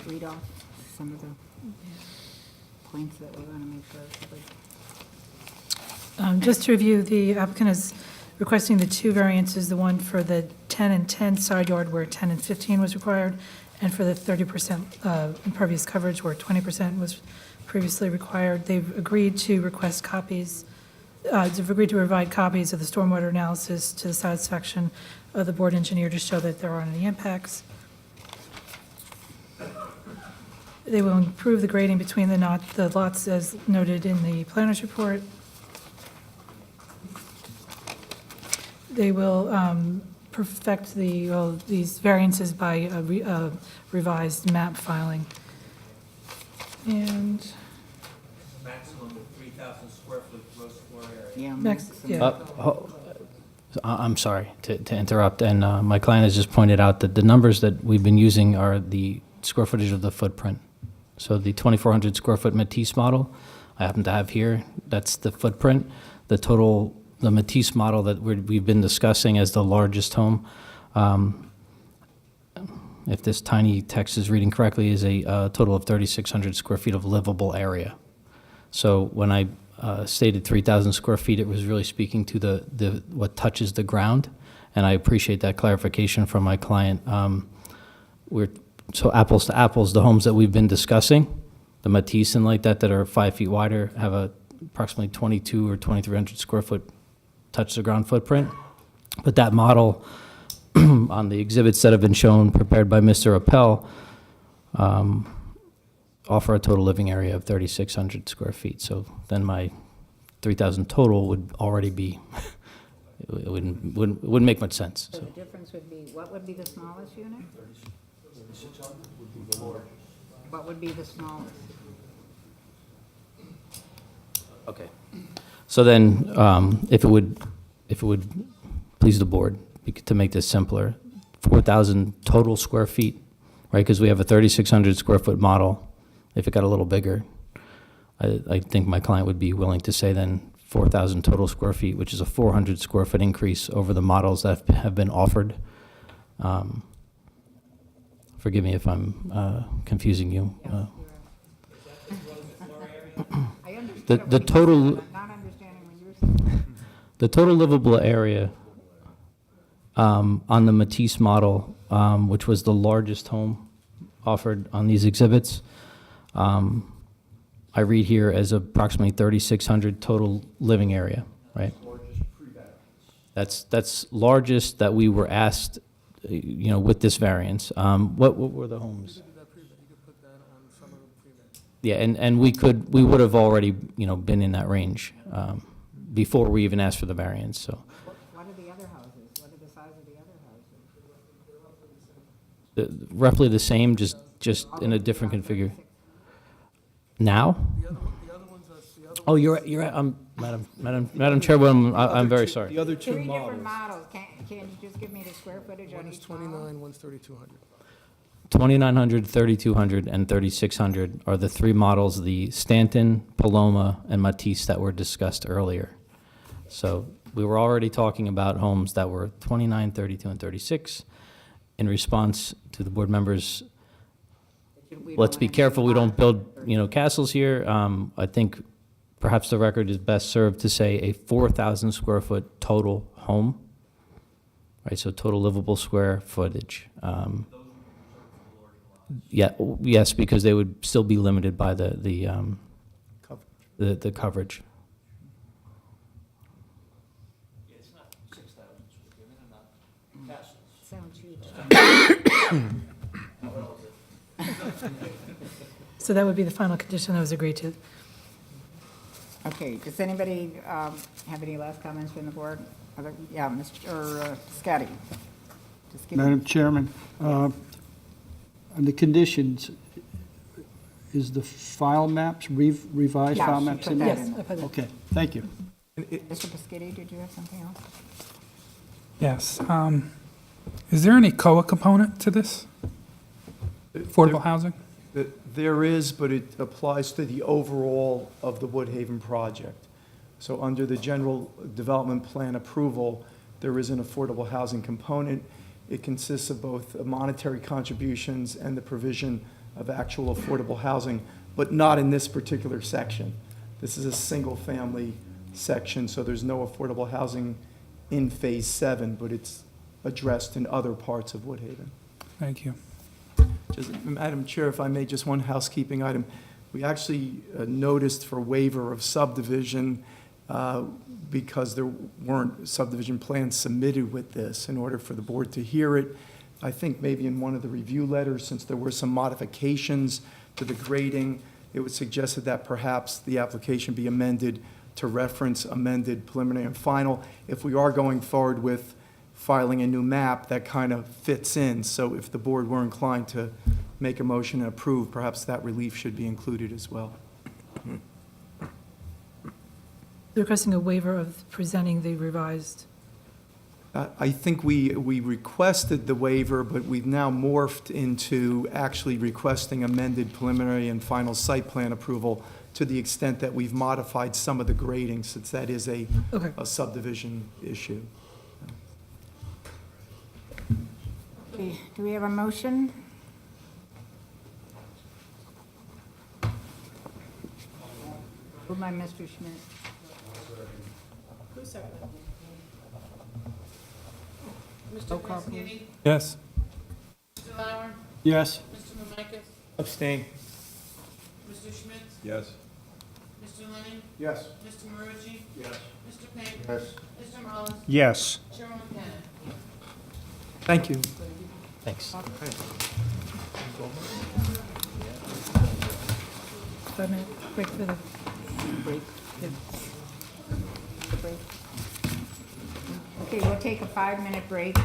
Read off some of the points that we want to make for everybody. Just to review, the applicant is requesting the two variances, the one for the 10 and 10 side yard where 10 and 15 was required, and for the 30% impervious coverage where 20% was previously required. They've agreed to request copies, they've agreed to provide copies of the stormwater analysis to the satisfaction of the board engineer to show that there aren't any impacts. They will improve the grading between the lots as noted in the planner's report. They will perfect these variances by a revised map filing. And Maximum of 3,000 square foot gross floor area. Yeah. next, maximum. yeah. I'm sorry to interrupt, and my client has just pointed out that the numbers that we've been using are the square footage of the footprint. So the 2,400 square foot Matisse model I happen to have here, that's the footprint. The Matisse model that we've been discussing as the largest home, if this tiny text is reading correctly, is a total of 3,600 square feet of livable area. So when I stated 3,000 square feet, it was really speaking to the what touches the ground, and I appreciate that clarification from my client. We're so apples to apples, the homes that we've been discussing, the Matisse and like that are 5 feet wider, have a approximately 22 or 2,300 square foot touch-the-ground footprint. But that model on the exhibits that have been shown, prepared by Mr. Appel, offer a total living area of 3,600 square feet. So then my 3,000 total would already be, it wouldn't make much sense. So So the difference would be, what would be the smallest unit? What would be the smallest? Okay. So then, if it would please the board, to make this simpler, 4,000 total square feet, right? Because we have a 3,600 square foot model. If it got a little bigger, I think my client would be willing to say then 4,000 total square feet, which is a 400 square foot increase over the models that have been offered. Forgive me if I'm confusing you. I understood The it when you total- said it, I'm not understanding when you're saying it. The total livable area on the Matisse model, which was the largest home offered on these exhibits, I read here as approximately 3,600 total living area, right? That's largest that we were asked, with this variance. What were the homes? Yeah, and we would have already, been in that range before we even asked for the variance, so. What are the other houses? What are the size of the other houses? Roughly the same, just in a different configure. Now? Oh, you're right, Madam Chairwoman, I'm very sorry. The other two Three models. different models, can you just give me the square footage on One is each model? 29, one's 3,200. 2,900, 3,200, and 3,600 are the three models, the Stanton, Paloma, and Matisse that were discussed earlier. So we were already talking about homes that were 29, 32, and 36. In response to the board members, let's be careful we don't build, castles here. I think perhaps the record is best served to say a 4,000 square foot total home, right? So total livable square footage. Yes, because they would still be limited by the coverage. Sounds huge. So that would be the final condition that was agreed to. Okay, does anybody have any last comments from the board? Yeah, Mr. Scotty. Just give me- Madam Chairman, on the conditions, is the file maps, revised Yeah, file she maps put in that there? Yes, I put it. Okay, thank you. Mr. Pescetti, did you have something else? Yes. Is there any COA component to this? Affordable housing? There is, but it applies to the overall of the Woodhaven project. So under the general development plan approval, there is an affordable housing component. It consists of both monetary contributions and the provision of actual affordable housing, but not in this particular section. This is a single-family section, so there's no affordable housing in Phase 7, but it's addressed in other parts of Woodhaven. Thank you. Madam Chair, if I may, just one housekeeping item. We actually noticed for waiver of subdivision because there weren't subdivision plans submitted with this in order for the board to hear it. I think maybe in one of the review letters, since there were some modifications to the grading, it was suggested that perhaps the application be amended to reference amended preliminary and final. If we are going forward with filing a new map, that kind of fits in. So if the board were inclined to make a motion and approve, perhaps that relief should be included as well. Requesting a waiver of presenting the revised. I think we requested the waiver, but we've now morphed into actually requesting amended preliminary and final site plan approval to the extent that we've modified some of the grading, since that is a subdivision issue. Okay, do we have a motion? Moved by Mr. Schmidt. Who seconded? Roll Mr. call, please. Pescetti? Yes. Mr. Lauer? Yes. Mr. Abstain. Mr. Schmidt? Yes. Mr. Lennon? Yes. Mr. Marucci? Yes. Mr. Pape? Yes. Mr. Mullins? Yes. Chairwoman Cannon? Thank you. Thanks. 5-minute break for the break. Okay, we'll take a 5-minute break.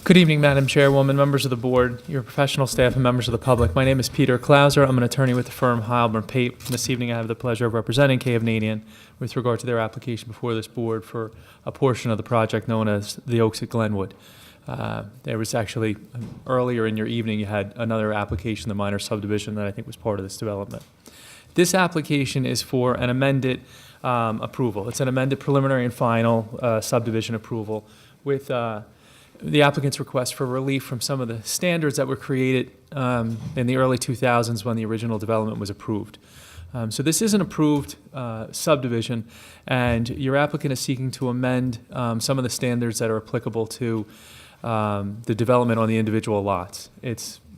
Good evening, Madam Chairwoman, members of the board, your professional staff, and members of the public. My name is Peter Klauser. I'm an attorney with the firm Heilbronn Pape. This evening, I have the pleasure of representing K. Nadian with regard to their application before this board for a portion of the project known as the Oaks at Glenwood. There was actually, earlier in your evening, you had another application, the minor subdivision, that I think was part of this development. This application is for an amended approval. It's an amended preliminary and final subdivision approval with the applicant's request for relief from some of the standards that were created in the early 2000s when the original development was approved. So this is an approved subdivision, and your applicant is seeking to amend some of the standards that are applicable to the development on the individual lots.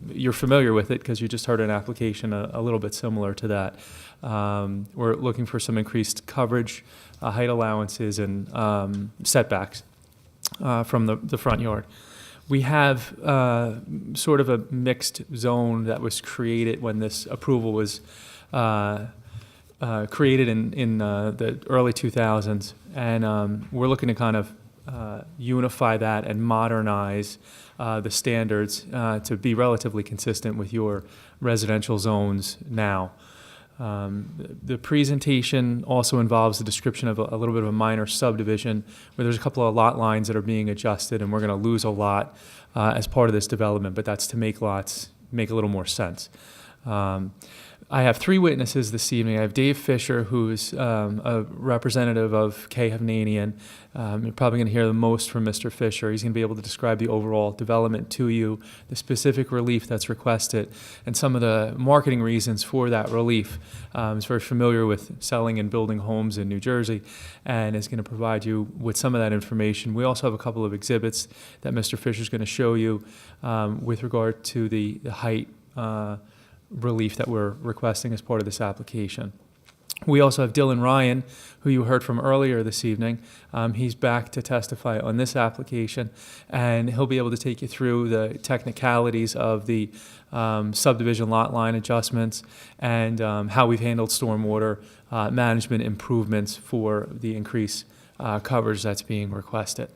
You're familiar with it because you just heard an application a little bit similar to that. We're looking for some increased coverage, height allowances, and setbacks from the front yard. We have sort of a mixed zone that was created when this approval was created in the early 2000s, and we're looking to kind of unify that and modernize the standards to be relatively consistent with your residential zones now. The presentation also involves the description of a little bit of a minor subdivision where there's a couple of lot lines that are being adjusted, and we're going to lose a lot as part of this development, but that's to make lots make a little more sense. I have three witnesses this evening. I have Dave Fisher, who's a representative of K. Hovnanian. You're probably going to hear the most from Mr. Fisher. He's going to be able to describe the overall development to you, the specific relief that's requested, and some of the marketing reasons for that relief. He's very familiar with selling and building homes in New Jersey and is going to provide you with some of that information. We also have a couple of exhibits that Mr. Fisher is going to show you with regard to the height relief that we're requesting as part of this application. We also have Dylan Ryan, who you heard from earlier this evening. He's back to testify on this application, and he'll be able to take you through the technicalities of the subdivision lot line adjustments and how we've handled stormwater management improvements for the increased coverage that's being requested.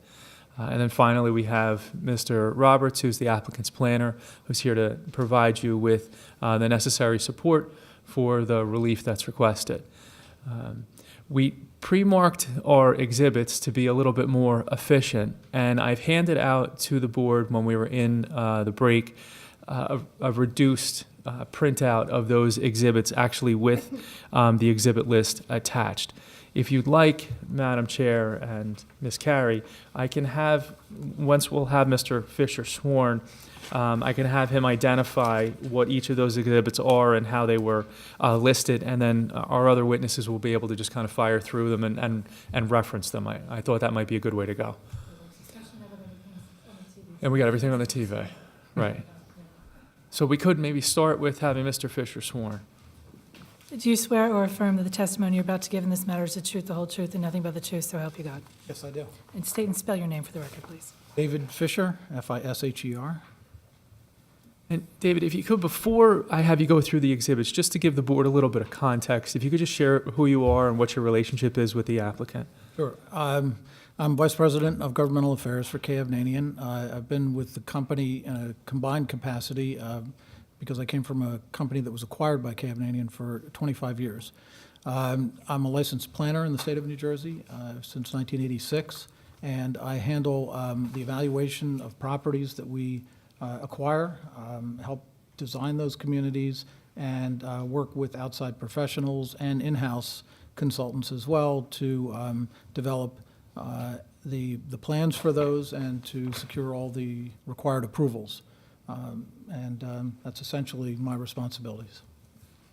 And then finally, we have Mr. Roberts, who's the applicant's planner, who's here to provide you with the necessary support for the relief that's requested. We pre-marked our exhibits to be a little bit more efficient, and I've handed out to the board when we were in the break a reduced printout of those exhibits, actually with the exhibit list attached. If you'd like, Madam Chair and Ms. Carey, I can have, once we'll have Mr. Fisher sworn, I can have him identify what each of those exhibits are and how they were listed, and then our other witnesses will be able to just kind of fire through them and reference them. I thought that might be a good way to go. And we got everything on the TV, right. So we could maybe start with having Mr. Fisher sworn. Do you swear or affirm that the testimony you're about to give in this matter is the truth, the whole truth, and nothing but the truth, so help you God? Yes, I do. And state and spell your name for the record, please. David Fisher, Fisher. And David, if you could, before I have you go through the exhibits, just to give the board a little bit of context, if you could just share who you are and what your relationship is with the applicant. Sure. I'm Vice President of Governmental Affairs for K. Hovnanian. I've been with the company in a combined capacity because I came from a company that was acquired by K. Hovnanian for 25 years. I'm a licensed planner in the state of New Jersey since 1986, and I handle the evaluation of properties that we acquire, help design those communities, and work with outside professionals and in-house consultants as well to develop the plans for those and to secure all the required approvals. That's essentially my responsibilities.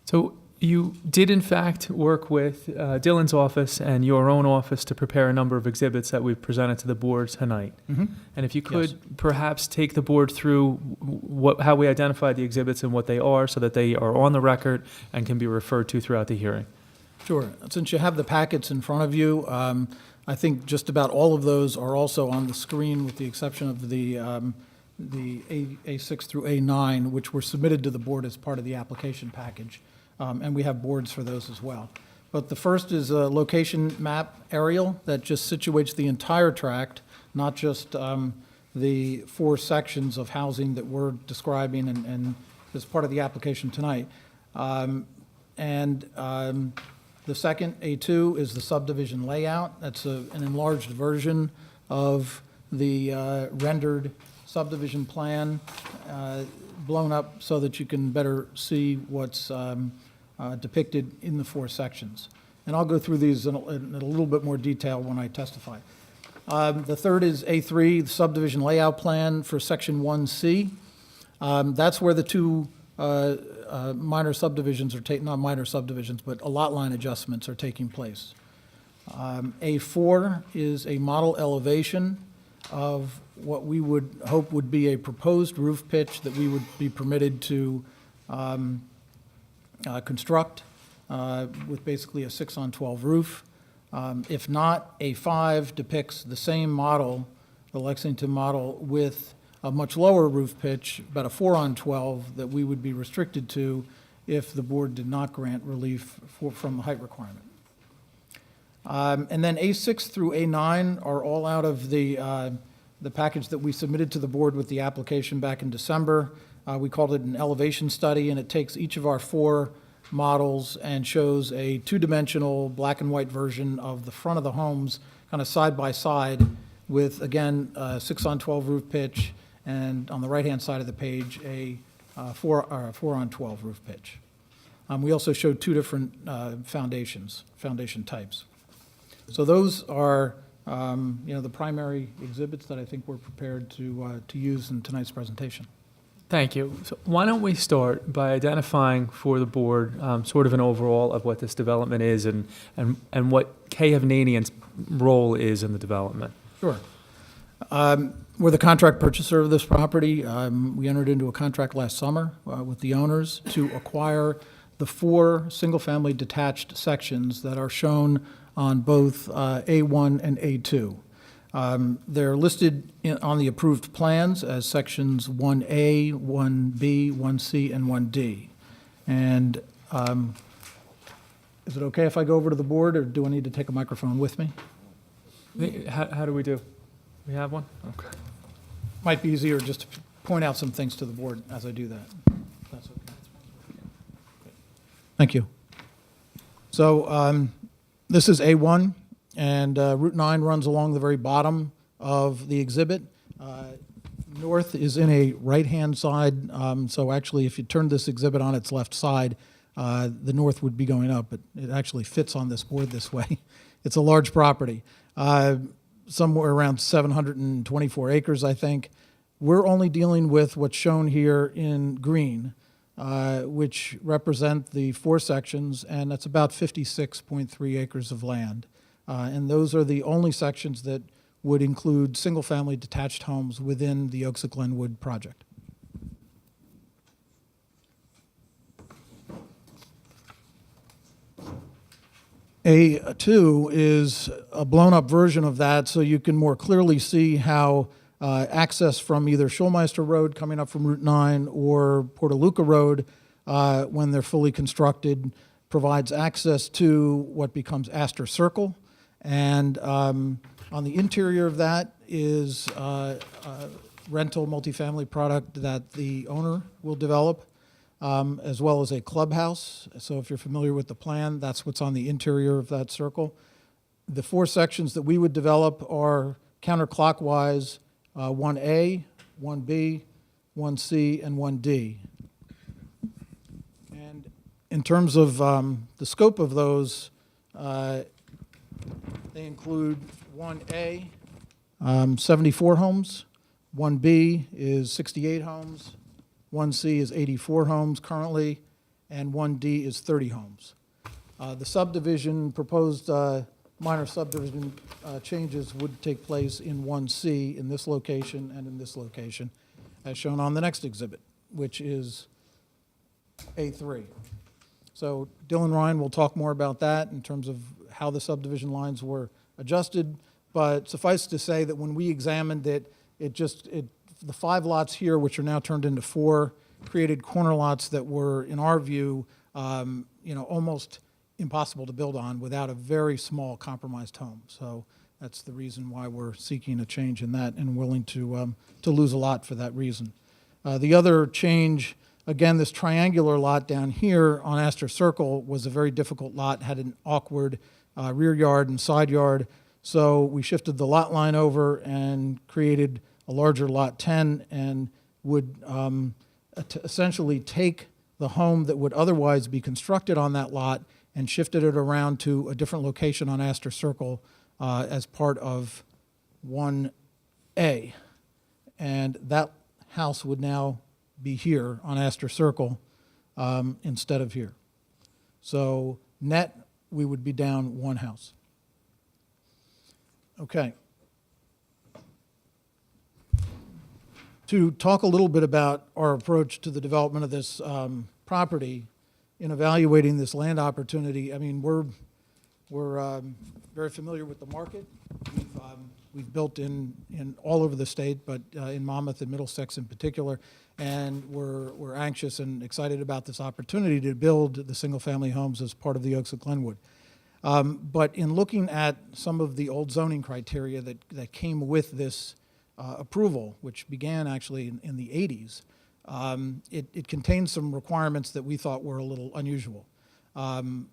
So you did in fact work with Dylan's office and your own office to prepare a number of exhibits that we've presented to the board tonight. Mhm. And if you could Yes. perhaps take the board through how we identified the exhibits and what they are so that they are on the record and can be referred to throughout the hearing. Sure. Since you have the packets in front of you, I think just about all of those are also on the screen with the exception of the A6 through A9, which were submitted to the board as part of the application package. And we have boards for those as well. But the first is a location map aerial that just situates the entire tract, not just the 4 sections of housing that we're describing and as part of the application tonight. The second, A2, is the subdivision layout. That's an enlarged version of the rendered subdivision plan, blown up so that you can better see what's depicted in the 4 sections. And I'll go through these in a little bit more detail when I testify. The third is A3, the subdivision layout plan for Section 1C. That's where the 2 minor subdivisions are not minor subdivisions, but a lot line adjustments are taking place. A4 is a model elevation of what we would hope would be a proposed roof pitch that we would be permitted to construct with basically a 6-on-12 roof. If not, A5 depicts the same model, the Lexington model, with a much lower roof pitch, about a 4-on-12, that we would be restricted to if the board did not grant relief from the height requirement. And then A6 through A9 are all out of the package that we submitted to the board with the application back in December. We called it an elevation study, and it takes each of our 4 models and shows a 2-dimensional black and white version of the front of the homes, kind of side by side, with, again, a 6-on-12 roof pitch, and on the right-hand side of the page, a 4-on-12 roof pitch. We also showed 2 different foundation types. So those are, the primary exhibits that I think we're prepared to use in tonight's presentation. Thank you. So why don't we start by identifying for the board sort of an overall of what this development is and what Hovnanian's role is in the development. Sure. We're the contract purchaser of this property. We entered into a contract last summer with the owners to acquire the 4 single-family detached sections that are shown on both A1 and A2. They're listed on the approved plans as sections 1A, 1B, 1C, and 1D. And is it okay if I go over to the board, or do I need to take a microphone with me? How do we do? We have one? Okay. Might be easier just to point out some things to the board as I do that. That's okay. Thank you. So this is A1, and Route 9 runs along the very bottom of the exhibit. North is in a right-hand side, so actually if you turn this exhibit on its left side, the north would be going up, but it actually fits on this board this way. It's a large property. Somewhere around 724 acres, I think. We're only dealing with what's shown here in green, which represent the 4 sections, and that's about 56.3 acres of land. And those are the only sections that would include single-family detached homes within the Oaks of Glenwood project. A2 is a blown-up version of that, so you can more clearly see how access from either Schulmeister Road coming up from Route 9 or Portaluca Road, when they're fully constructed, provides access to what becomes Astor Circle. And on the interior of that is rental multifamily product that the owner will develop, as well as a clubhouse. So if you're familiar with the plan, that's what's on the interior of that circle. The 4 sections that we would develop are counterclockwise, 1A, 1B, 1C, and 1D. And in terms of the scope of those, they include 1A, 74 homes, 1B is 68 homes, 1C is 84 homes currently, and 1D is 30 homes. The subdivision, proposed minor subdivision changes would take place in 1C in this location and in this location, as shown on the next exhibit, which is A3. So Dylan Ryan will talk more about that in terms of how the subdivision lines were adjusted, but suffice to say that when we examined it, the 5 lots here, which are now turned into 4, created corner lots that were, in our view, almost impossible to build on without a very small compromised home. So that's the reason why we're seeking a change in that and willing to lose a lot for that reason. The other change, again, this triangular lot down here on Astor Circle was a very difficult lot, had an awkward rear yard and side yard. So we shifted the lot line over and created a larger lot 10 and would essentially take the home that would otherwise be constructed on that lot and shifted it around to a different location on Astor Circle as part of 1A. And that house would now be here on Astor Circle instead of here. So net, we would be down 1 house. Okay. To talk a little bit about our approach to the development of this property in evaluating this land opportunity, I mean, we're very familiar with the market. We've built in all over the state, but in Monmouth and Middlesex in particular, and we're anxious and excited about this opportunity to build the single-family homes as part of the Oaks of Glenwood. But in looking at some of the old zoning criteria that came with this approval, which began actually in the 80s, it contained some requirements that we thought were a little unusual.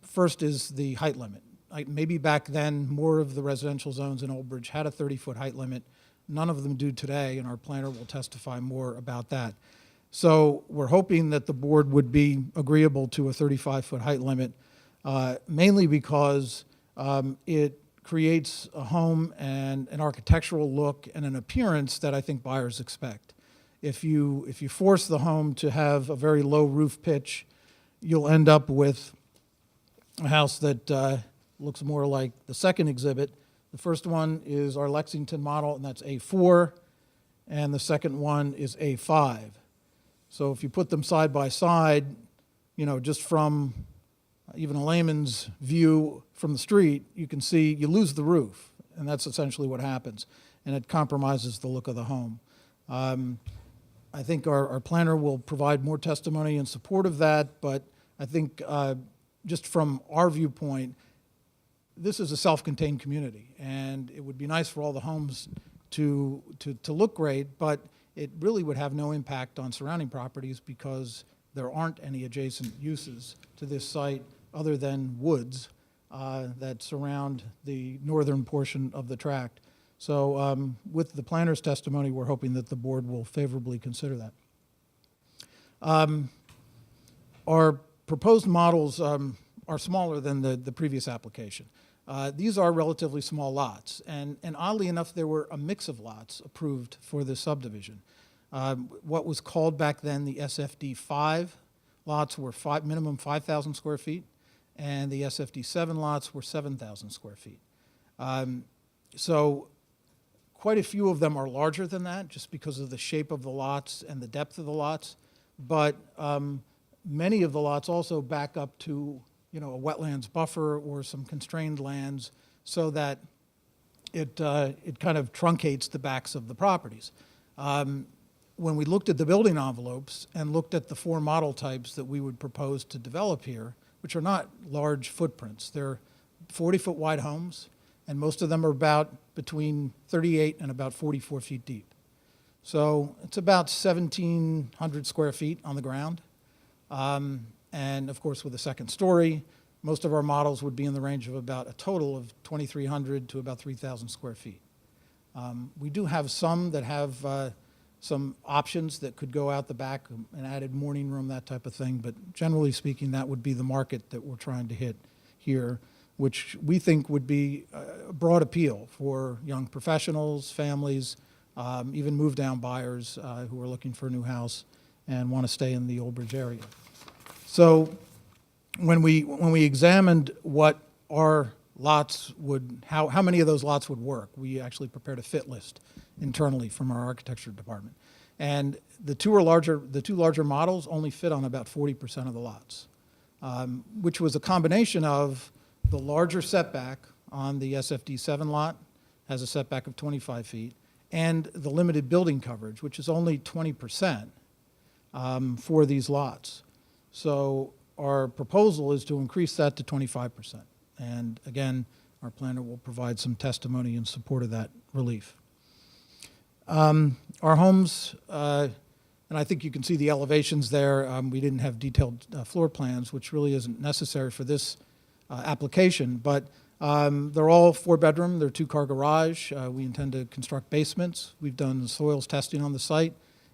First is the height limit. Maybe back then, more of the residential zones in Old Bridge had a 30-foot height limit. None of them do today, and our planner will testify more about that. So we're hoping that the board would be agreeable to a 35-foot height limit, mainly because it creates a home and an architectural look and an appearance that I think buyers expect. If you force the home to have a very low roof pitch, you'll end up with a house that looks more like the second exhibit. The first one is our Lexington model, and that's A4, and the second one is A5. So if you put them side by side, just from even a layman's view from the street, you can see you lose the roof, and that's essentially what happens, and it compromises the look of the home. I think our planner will provide more testimony in support of that, but I think just from our viewpoint, this is a self-contained community, and it would be nice for all the homes to look great, but it really would have no impact on surrounding properties because there aren't any adjacent uses to this site other than woods that surround the northern portion of the tract. So with the planner's testimony, we're hoping that the board will favorably consider that. Our proposed models are smaller than the previous application. These are relatively small lots, and oddly enough, there were a mix of lots approved for this subdivision. What was called back then the SFD 5 lots were minimum 5,000 square feet, and the SFD 7 lots were 7,000 square feet. So quite a few of them are larger than that just because of the shape of the lots and the depth of the lots, but many of the lots also back up to a wetlands buffer or some constrained lands so that it kind of truncates the backs of the properties. When we looked at the building envelopes and looked at the 4 model types that we would propose to develop here, which are not large footprints, they're 40-foot wide homes, and most of them are about between 38 and about 44 feet deep. So it's about 1,700 square feet on the ground. And of course, with a second story, most of our models would be in the range of about a total of 2,300 to about 3,000 square feet. We do have some that have some options that could go out the back, an added morning room, that type of thing. But generally speaking, that would be the market that we're trying to hit here, which we think would be a broad appeal for young professionals, families, even move-down buyers who are looking for a new house and want to stay in the Old Bridge area. So when we examined what our lots would, how many of those lots would work, we actually prepared a fit list internally from our architecture department. And the two larger models only fit on about 40% of the lots, which was a combination of the larger setback on the SFD 7 lot, has a setback of 25 feet, and the limited building coverage, which is only 20% for these lots. So our proposal is to increase that to 25%. And again, our planner will provide some testimony in support of that relief. Our homes, and I think you can see the elevations there. We didn't have detailed floor plans, which really isn't necessary for this application, but they're all 4-bedroom. They're 2-car garage. We intend to construct basements. We've done soils testing on the site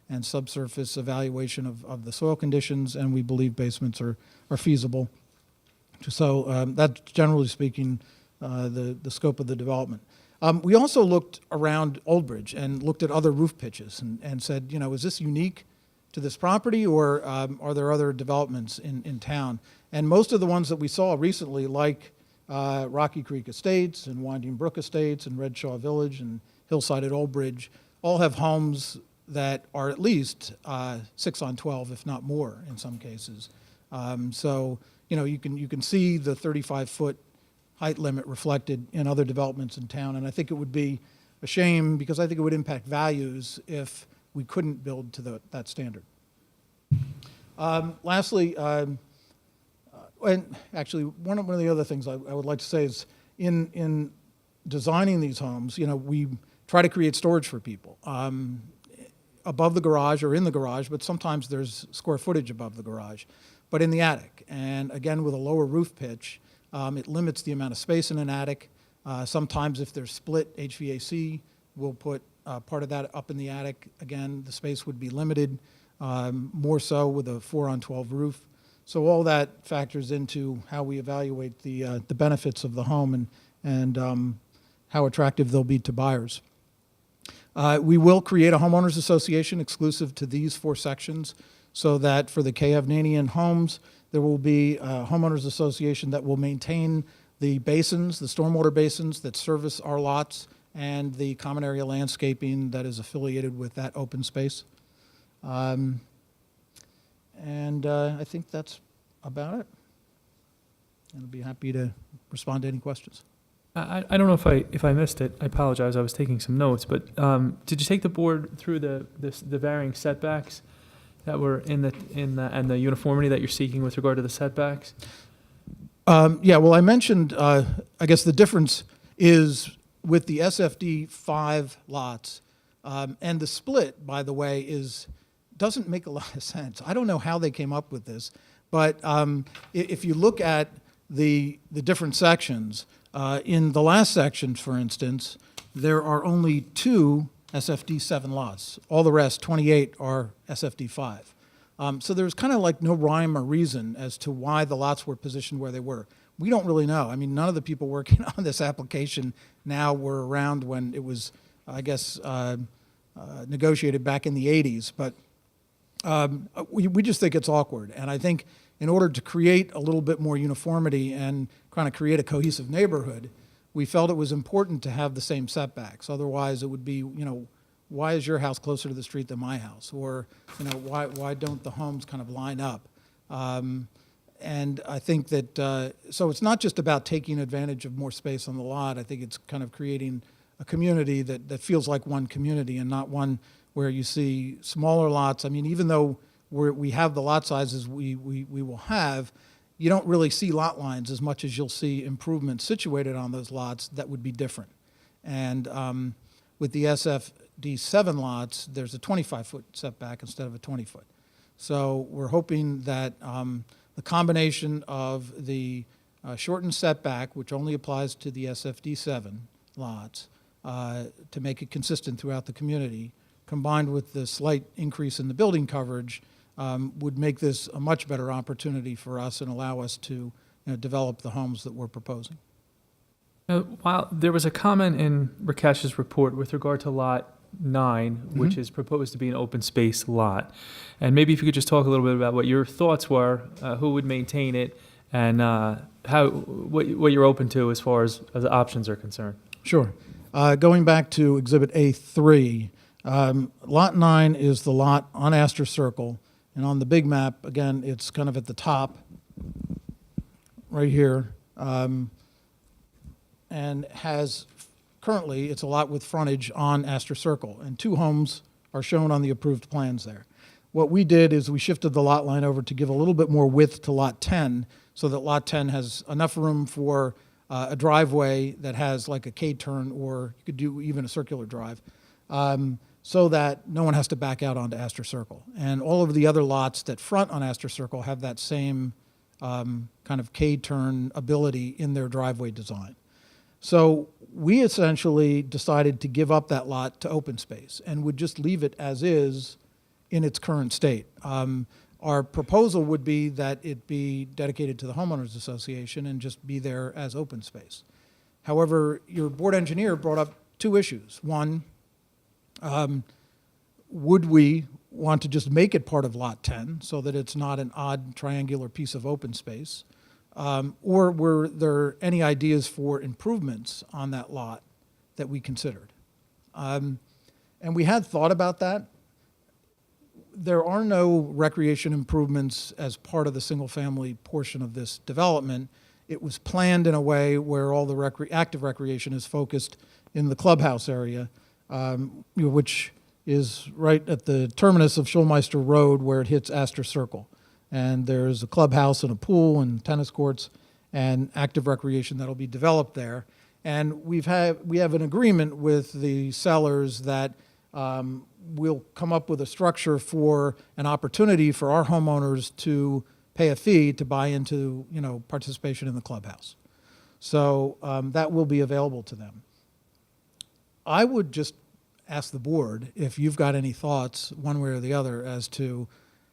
and subsurface evaluation of the soil conditions, and we believe basements are feasible. So that's, generally speaking, the scope of the development. We also looked around Old Bridge and looked at other roof pitches and said, you know, is this unique to this property, or are there other developments in town? And most of the ones that we saw recently, like Rocky Creek Estates and Winding Brook Estates and Red Shaw Village and Hillside at Old Bridge, all have homes that are at least 6 on 12, if not more in some cases. So, you know, you can see the 35-foot height limit reflected in other developments in town, and I think it would be a shame, because I think it would impact values if we couldn't build to that standard. Lastly, and actually, one of the other things I would like to say is in designing these homes, you know, we try to create storage for people above the garage or in the garage, but sometimes there's square footage above the garage, but in the attic. And again, with a lower roof pitch, it limits the amount of space in an attic. Sometimes if there's split HVAC, we'll put part of that up in the attic. Again, the space would be limited, more so with a 4 on 12 roof. So all that factors into how we evaluate the benefits of the home and how attractive they'll be to buyers. We will create a homeowners association exclusive to these 4 sections, so that for the Kayavnanian homes, there will be a homeowners association that will maintain the basins, the stormwater basins that service our lots, and the common area landscaping that is affiliated with that open space. And I think that's about it. And I'd be happy to respond to any questions. I don't know if I missed it. I apologize. I was taking some notes, but did you take the board through the varying setbacks that were in the uniformity that you're seeking with regard to the setbacks? Yeah, well, I mentioned, I guess the difference is with the SFD 5 lots, and the split, by the way, doesn't make a lot of sense. I don't know how they came up with this, but if you look at the different sections, in the last section, for instance, there are only 2 SFD 7 lots. All the rest, 28, are SFD 5. So there's kind of like no rhyme or reason as to why the lots were positioned where they were. We don't really know. I mean, none of the people working on this application now were around when it was, I guess, negotiated back in the 80s. But we just think it's awkward. And I think in order to create a little bit more uniformity and kind of create a cohesive neighborhood, we felt it was important to have the same setbacks. Otherwise, it would be, you know, why is your house closer to the street than my house? Or, you know, why don't the homes kind of line up? And I think that, so it's not just about taking advantage of more space on the lot. I think it's kind of creating a community that feels like one community and not one where you see smaller lots. I mean, even though we have the lot sizes we will have, you don't really see lot lines as much as you'll see improvements situated on those lots that would be different. And with the SFD 7 lots, there's a 25-foot setback instead of a 20-foot. So we're hoping that the combination of the shortened setback, which only applies to the SFD 7 lots, to make it consistent throughout the community, combined with the slight increase in the building coverage, would make this a much better opportunity for us and allow us to develop the homes that we're proposing. While there was a comment in Rakesh's report with regard to Lot 9, which is proposed to be an open space lot, and maybe if you could just talk a little bit about what your thoughts were, who would maintain it, and what you're open to as far as the options are concerned. Sure. Going back to Exhibit A3, Lot 9 is the lot on Astor Circle, and on the big map, again, it's kind of at the top, right here, and has, currently, it's a lot with frontage on Astor Circle, and 2 homes are shown on the approved plans there. What we did is we shifted the lot line over to give a little bit more width to Lot 10, so that Lot 10 has enough room for a driveway that has like a K-turn, or you could do even a circular drive, so that no one has to back out onto Astor Circle. And all of the other lots that front on Astor Circle have that same kind of K-turn ability in their driveway design. So we essentially decided to give up that lot to open space and would just leave it as is in its current state. Our proposal would be that it be dedicated to the homeowners association and just be there as open space. However, your board engineer brought up 2 issues. One, would we want to just make it part of Lot 10 so that it's not an odd triangular piece of open space? Or were there any ideas for improvements on that lot that we considered? And we had thought about that. There are no recreation improvements as part of the single-family portion of this development. It was planned in a way where all the active recreation is focused in the clubhouse area, which is right at the terminus of Schulmeister Road where it hits Astor Circle. And there's a clubhouse and a pool and tennis courts and active recreation that'll be developed there. And we have an agreement with the sellers that we'll come up with a structure for an opportunity for our homeowners to pay a fee to buy into, participation in the clubhouse. So that will be available to them. I would just ask the board if you've got any thoughts, one way or the other, as to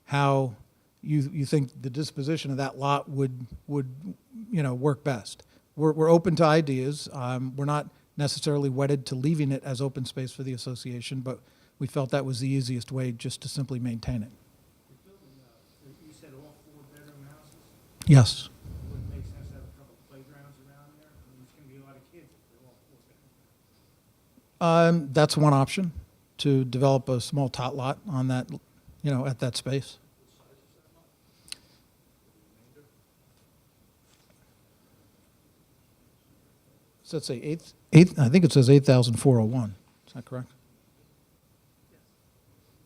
how you think the disposition of that lot would work best. We're open to ideas. We're not necessarily wedded to leaving it as open space for the association, but we felt that was the easiest way just to simply maintain it. You said all 4-bedroom houses? Yes. Would it make sense to have a couple of playgrounds around there? I mean, there's going to be a lot of kids if they're all 4-bedroom. That's one option, to develop a small tot lot on that, at that space. So let's say I think it says 8,401. Is that correct?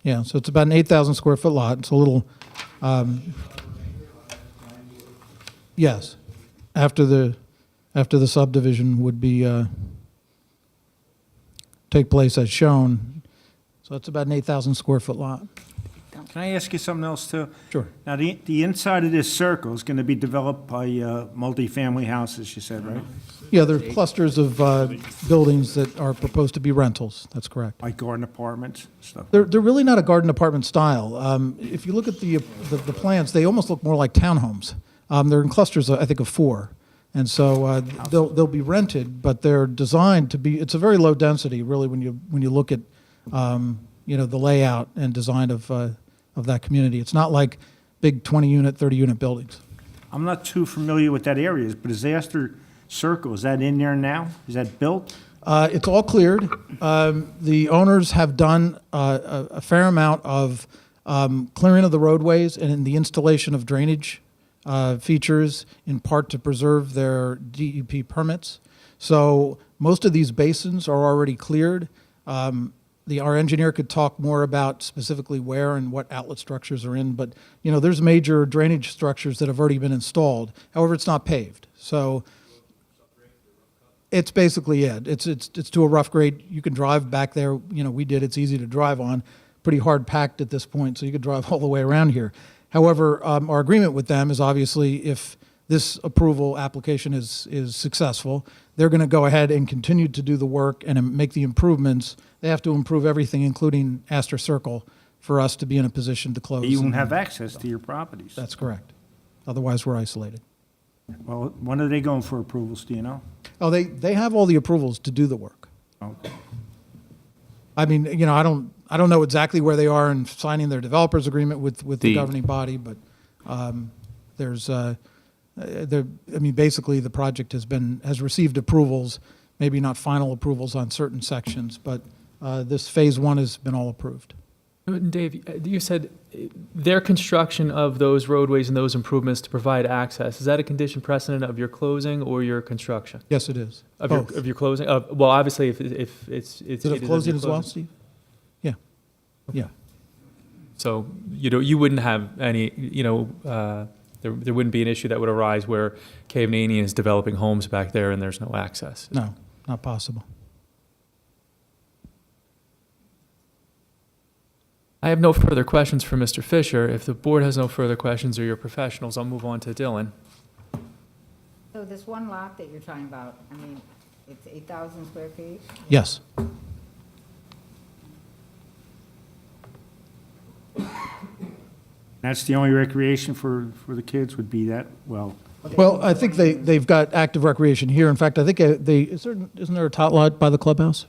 Yeah, so it's about an 8,000 square foot lot. It's a little, yes, after the subdivision would be take place as shown. So it's about an 8,000 square foot lot. Can I ask you something else, too? Sure. Now, the inside of this circle is going to be developed by multifamily houses, you said, right? Yeah, there are clusters of buildings that are proposed to be rentals. That's correct. Like garden apartments, stuff? They're really not a garden apartment style. If you look at the plans, they almost look more like townhomes. They're in clusters, I think, of 4. And so they'll be rented, but they're designed to be, it's a very low density, really, when you look at, the layout and design of that community. It's not like big 20-unit, 30-unit buildings. I'm not too familiar with that area, but is Astor Circle, is that in there now? Is that built? It's all cleared. The owners have done a fair amount of clearing of the roadways and in the installation of drainage features, in part to preserve their DEP permits. So most of these basins are already cleared. Our engineer could talk more about specifically where and what outlet structures are in, but there's major drainage structures that have already been installed. However, it's not paved. So it's basically it. It's to a rough grade. You can drive back there. We did. It's easy to drive on. Pretty hard packed at this point, so you could drive all the way around here. However, our agreement with them is obviously if this approval application is successful, they're going to go ahead and continue to do the work and make the improvements. They have to improve everything, including Astor Circle, for us to be in a position to close. You won't and- have access to your properties. That's correct. Otherwise, we're isolated. Well, when are they going for approvals, do you know? Oh, they have all the approvals to do the work. Okay. I mean, you know, I don't know exactly where they are in signing their developers agreement with the The- governing body, but I mean, basically, the project has received approvals, maybe not final approvals on certain sections, but this phase one has been all approved. Dave, you said their construction of those roadways and those improvements to provide access, is that a condition precedent of your closing or your construction? Yes, it is. Of Both. your closing? Well, obviously, if it's. Is it a closing as well, Steve? Yeah. Yeah. So, you wouldn't have any, there wouldn't be an issue that would arise where Canadian is developing homes back there and there's no access? No, not possible. I have no further questions for Mr. Fisher. If the board has no further questions or your professionals, I'll move on to Dylan. So this one lot that you're talking about, I mean, it's 8,000 square feet? Yes. That's the only recreation for the kids would be that, well, Well, I think they've got active recreation here. In fact, I think isn't there a tot lot by the clubhouse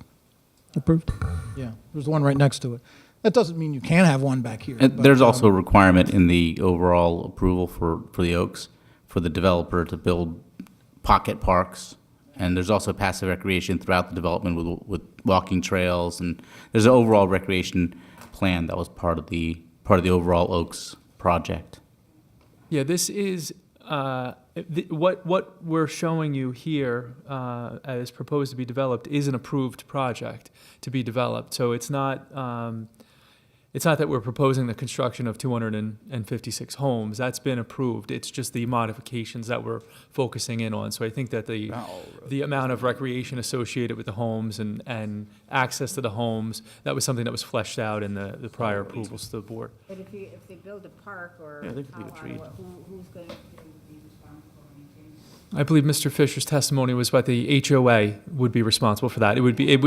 approved? Yeah, there's one right next to it. That doesn't mean you can't have one back here. And but, there's also a requirement in the overall approval for the Oaks, for the developer to build pocket parks. And there's also passive recreation throughout the development with walking trails. And there's an overall recreation plan that was part of the overall Oaks project. Yeah, this is, what we're showing you here as proposed to be developed is an approved project to be developed. So it's not that we're proposing the construction of 256 homes. That's been approved. It's just the modifications that we're focusing in on. So I think that the amount of recreation associated with the homes and access to the homes, that was something that was fleshed out in the prior approvals to the board. But if they build a park or Yeah, they could leave a outline, tree. who's going to be responsible for maintaining it? I believe Mr. Fisher's testimony was that the HOA would be responsible for that.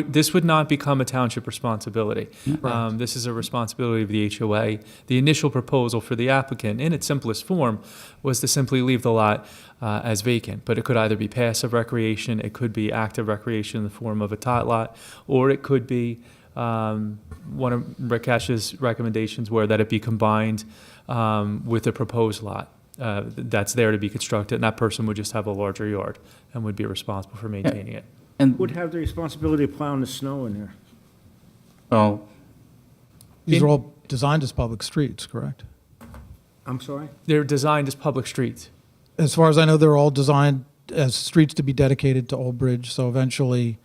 This would not become a township responsibility. This is a responsibility of the HOA. The initial proposal for the applicant, in its simplest form, was to simply leave the lot as vacant. But it could either be passive recreation, it could be active recreation in the form of a tot lot, or it could be one of Rakesh's recommendations were that it be combined with a proposed lot. That's there to be constructed, and that person would just have a larger yard and would be responsible for maintaining it. And, would have the responsibility of plowing the snow in there. well, These are all designed as public streets, correct? I'm sorry? They're designed as public streets. As far as I know, they're all designed as streets to be dedicated to Old Bridge. So eventually,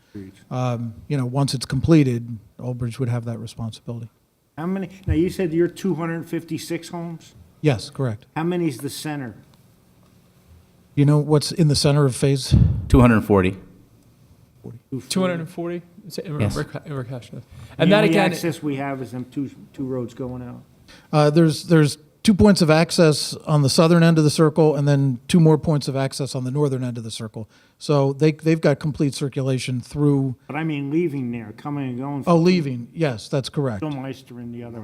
once it's completed, Old Bridge would have that responsibility. How many, now you said you're 256 homes? Yes, correct. How many's the center? You know what's in the center of phase? 240. 240? Yes. Rakesh. And And the that only again, access we have is them two roads going out. There's 2 points of access on the southern end of the circle, and then 2 more points of access on the northern end of the circle. So they've got complete circulation through. But I mean leaving there, coming and going. Oh, leaving. Yes, that's correct. Meister in the other.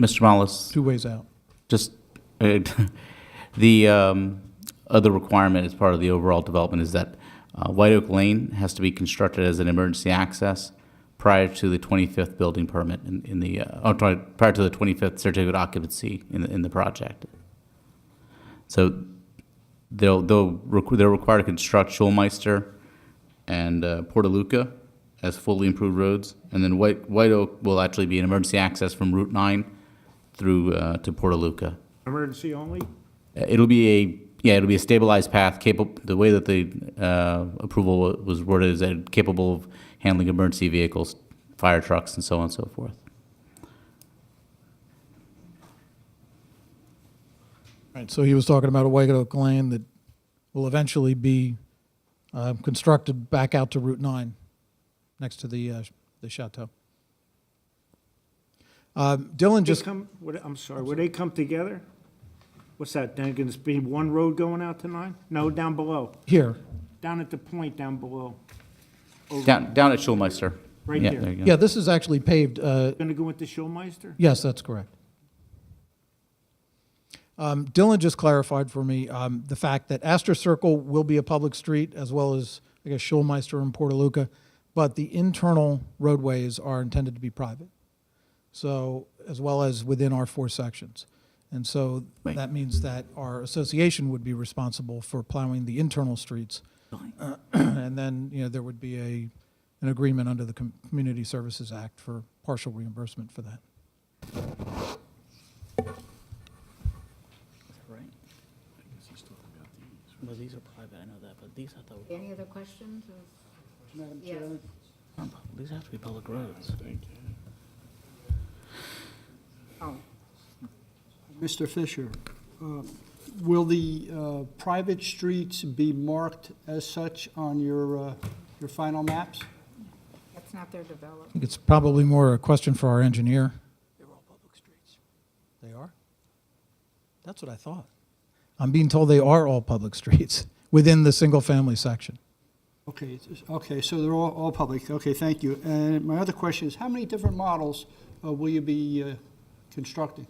Mr. Mollis, 2 ways out. just the other requirement as part of the overall development is that White Oak Lane has to be constructed as an emergency access prior to the 25th building permit prior to the 25th certificate of occupancy in the project. So they're required to construct Schulmeister and Portaluca as fully improved roads, and then White Oak will actually be an emergency access from Route 9 through to Portaluca. Emergency only? It'll be a stabilized path capable. The way that the approval was worded is that capable of handling emergency vehicles, fire trucks, and so on and so forth. Right. So he was talking about a White Oak Lane that will eventually be constructed back out to Route 9, next to the chateau. Dylan just. I'm sorry, would they come together? What's that, then gonna be one road going out to 9? No, down below, Here, down at the point down below. Down at Schulmeister. Right Yeah, there. you go. yeah, this is actually paved, Gonna go into Schulmeister? yes, that's correct. Dylan just clarified for me the fact that Astor Circle will be a public street, as well as, I guess, Schulmeister and Portaluca, but the internal roadways are intended to be private, so, as well as within our 4 sections. And so that means that our association would be responsible for plowing the internal streets. And then, there would be an agreement under the Community Services Act for partial reimbursement for that. Right. Well, these are private, I know that, but these have to, Any other questions? Madam Yes. Chairman? these have to be public roads. Oh, Mr. Fisher, will the private streets be marked as such on your final maps? that's not their development. I think it's probably more a question for our engineer. They're all public streets. They are? That's what I thought. I'm being told they are all public streets within the single-family section. Okay, so they're all public. Okay, thank you. And my other question is, how many different models will you be constructing?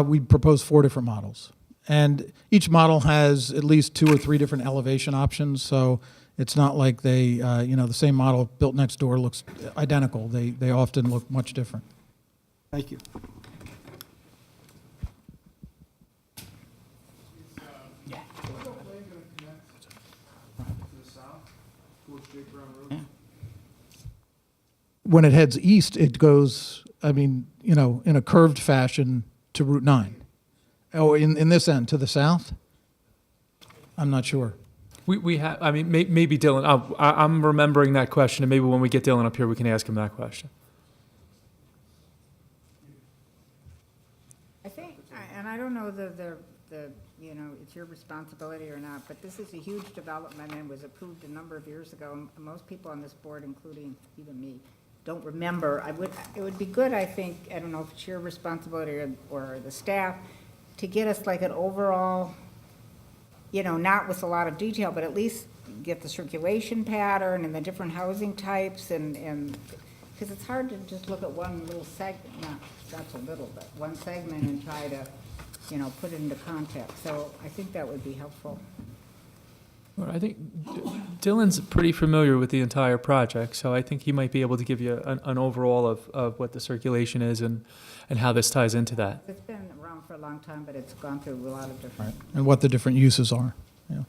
We propose 4 different models. And each model has at least 2 or 3 different elevation options, so it's not like they, the same model built next door looks identical. They often look much different. Thank you. When it heads east, it goes, in a curved fashion to Route 9. Oh, in this end, to the south? I'm not sure. We have, I mean, maybe Dylan, I'm remembering that question, and maybe when we get Dylan up here, we can ask him that question. I think, and I don't know it's your responsibility or not, but this is a huge development and was approved a number of years ago. And most people on this board, including even me, don't remember. It would be good, I think, I don't know if it's your responsibility or the staff, to get us like an overall, not with a lot of detail, but at least get the circulation pattern and the different housing types and, because it's hard to just look at one little segment, not so little, but one segment and try to, put it into context. So I think that would be helpful. Well, I think Dylan's pretty familiar with the entire project, so I think he might be able to give you an overall of what the circulation is and how this ties into that. It's been around for a long time, but it's gone through a lot of different. And what the different uses are. Yeah.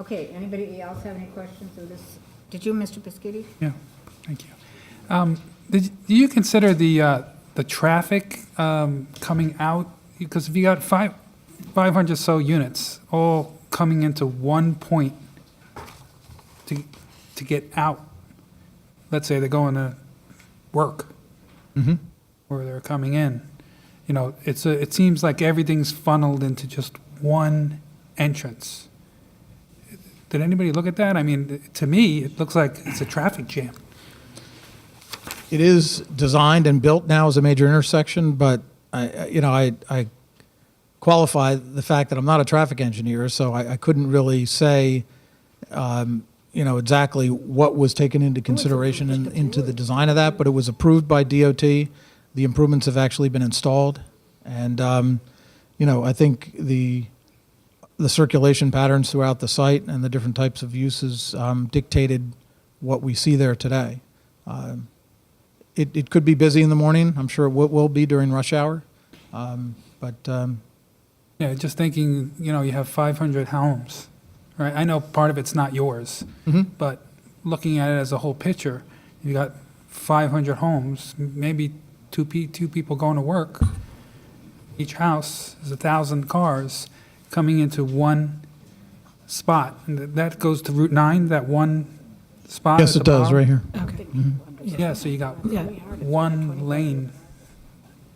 Okay, anybody else have any questions of this? Did you, Mr. Piscitty? Yeah, thank you. Do you consider the traffic coming out? Because if you got 500 so units all coming into one point to get out, let's say they're going to work, or they're coming in, it seems like everything's funneled into just one entrance. Did anybody look at that? I mean, to me, it looks like it's a traffic jam. It is designed and built now as a major intersection, but I qualify the fact that I'm not a traffic engineer, so I couldn't really say, exactly what was taken into consideration into the design of that, but it was approved by DOT. The improvements have actually been installed, and I think the circulation patterns throughout the site and the different types of uses dictated what we see there today. It could be busy in the morning. I'm sure it will be during rush hour, but. Yeah, just thinking, you have 500 homes, right? I know part of it's not yours, but looking at it as a whole picture, you got 500 homes, maybe two people going to work. Each house is 1,000 cars coming into one spot. And that goes to Route 9, that one spot? Yes, at it the does, bottom? right here. Okay. Yeah, so you got Yeah. one lane.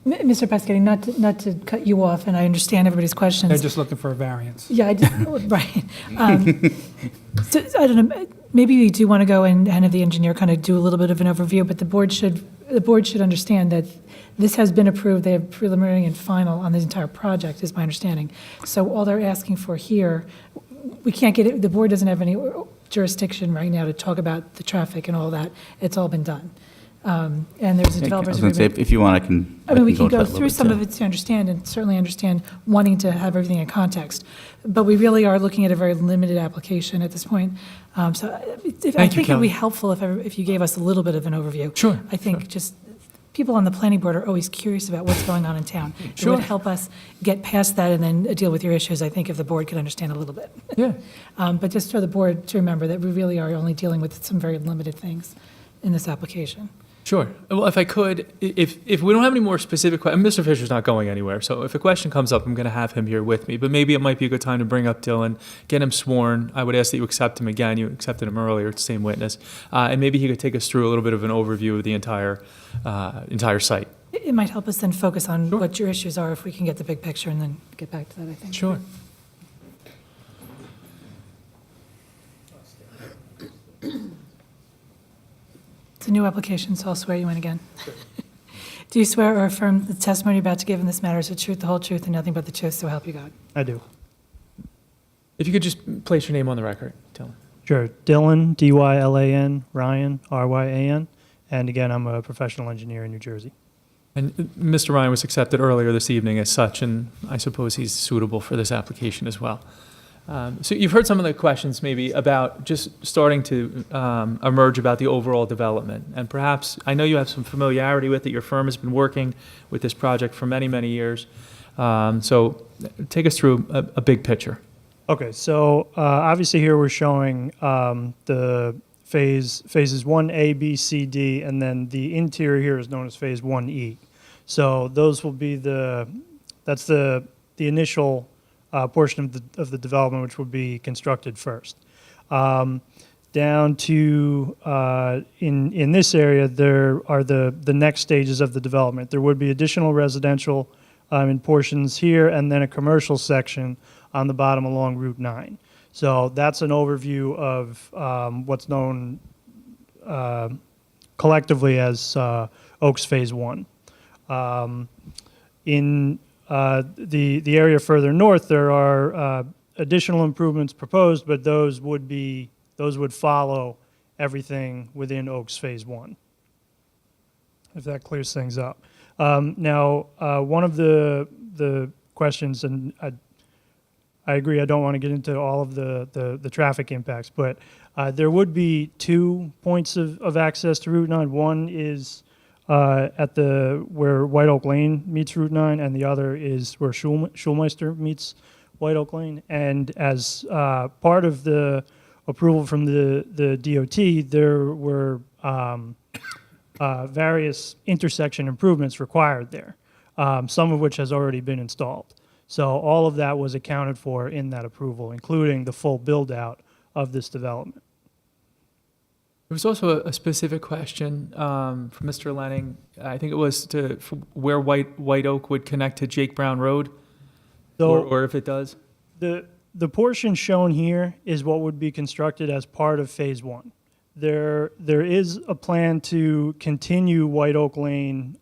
Mr. Pescetti, not to cut you off, and I understand everybody's questions. They're just looking for a variance. Yeah, right. So, I don't know, maybe we do want to go and have the engineer kind of do a little bit of an overview, but the board should the board should understand that this has been approved, they have preliminary and final on the entire project, is my understanding. So all they're asking for here, we can't get it, the board doesn't have any jurisdiction right now to talk about the traffic and all that. It's all been done. And there's a I developer's was going to say, agreement. if you want, I can. I mean, we can into go that a little through bit, some too. of it to understand, and certainly understand wanting to have everything in context. But we really are looking at a very limited application at this point. So I think it'd be Kelly. helpful if you gave us a little bit of an overview. Sure, I think just, people on the planning board are always curious about what's going on in town. It Sure. would help us get past that and then deal with your issues, I think, if the board could understand a little bit. Yeah. But just for the board to remember that we really are only dealing with some very limited things in this application. Sure. Well, if I could, if we don't have any more specific questions, Mr. Fisher's not going anywhere, so if a question comes up, I'm going to have him here with me. But maybe it might be a good time to bring up Dylan, get him sworn. I would ask that you accept him again. You accepted him earlier, it's the same witness. And maybe he could take us through a little bit of an overview of the entire site. It might help us then focus on what your issues are if we can get the big picture and then get back to that, I think. Sure. It's a new application, so I'll swear you in again. Do you swear or affirm the testimony you're about to give in this matter is the truth, the whole truth, and nothing but the truth, so help you God? I do. If you could just place your name on the record, Dylan. Sure. Dylan, D-Y-L-A-N, Ryan, R-Y-A-N. And again, I'm a professional engineer in New Jersey. And Mr. Ryan was accepted earlier this evening as such, and I suppose he's suitable for this application as well. So you've heard some of the questions maybe about just starting to emerge about the overall development. And perhaps, I know you have some familiarity with it. Your firm has been working with this project for many, many years. So take us through a big picture. Okay, so obviously here we're showing the phases 1A, B, C, D, and then the interior here is known as phase 1E. So those will be that's the initial portion of the development, which will be constructed first. Down to, in this area, there are the next stages of the development. There would be additional residential in portions here, and then a commercial section on the bottom along Route 9. So that's an overview of what's known collectively as Oaks Phase 1. In the area further north, there are additional improvements proposed, but those would follow everything within Oaks Phase 1, if that clears things up. Now, one of the questions, and I agree, I don't want to get into all of the traffic impacts, but there would be 2 points of access to Route 9. One is at where White Oak Lane meets Route 9, and the other is where Schulmeister meets White Oak Lane. And as part of the approval from the DOT, there were various intersection improvements required there, some of which has already been installed. So all of that was accounted for in that approval, including the full build-out of this development. There was also a specific question from Mr. Lenning. I think it was where White Oak would connect to Jake Brown Road, or if it does. The portion shown here is what would be constructed as part of Phase 1. There is a plan to continue White Oak Lane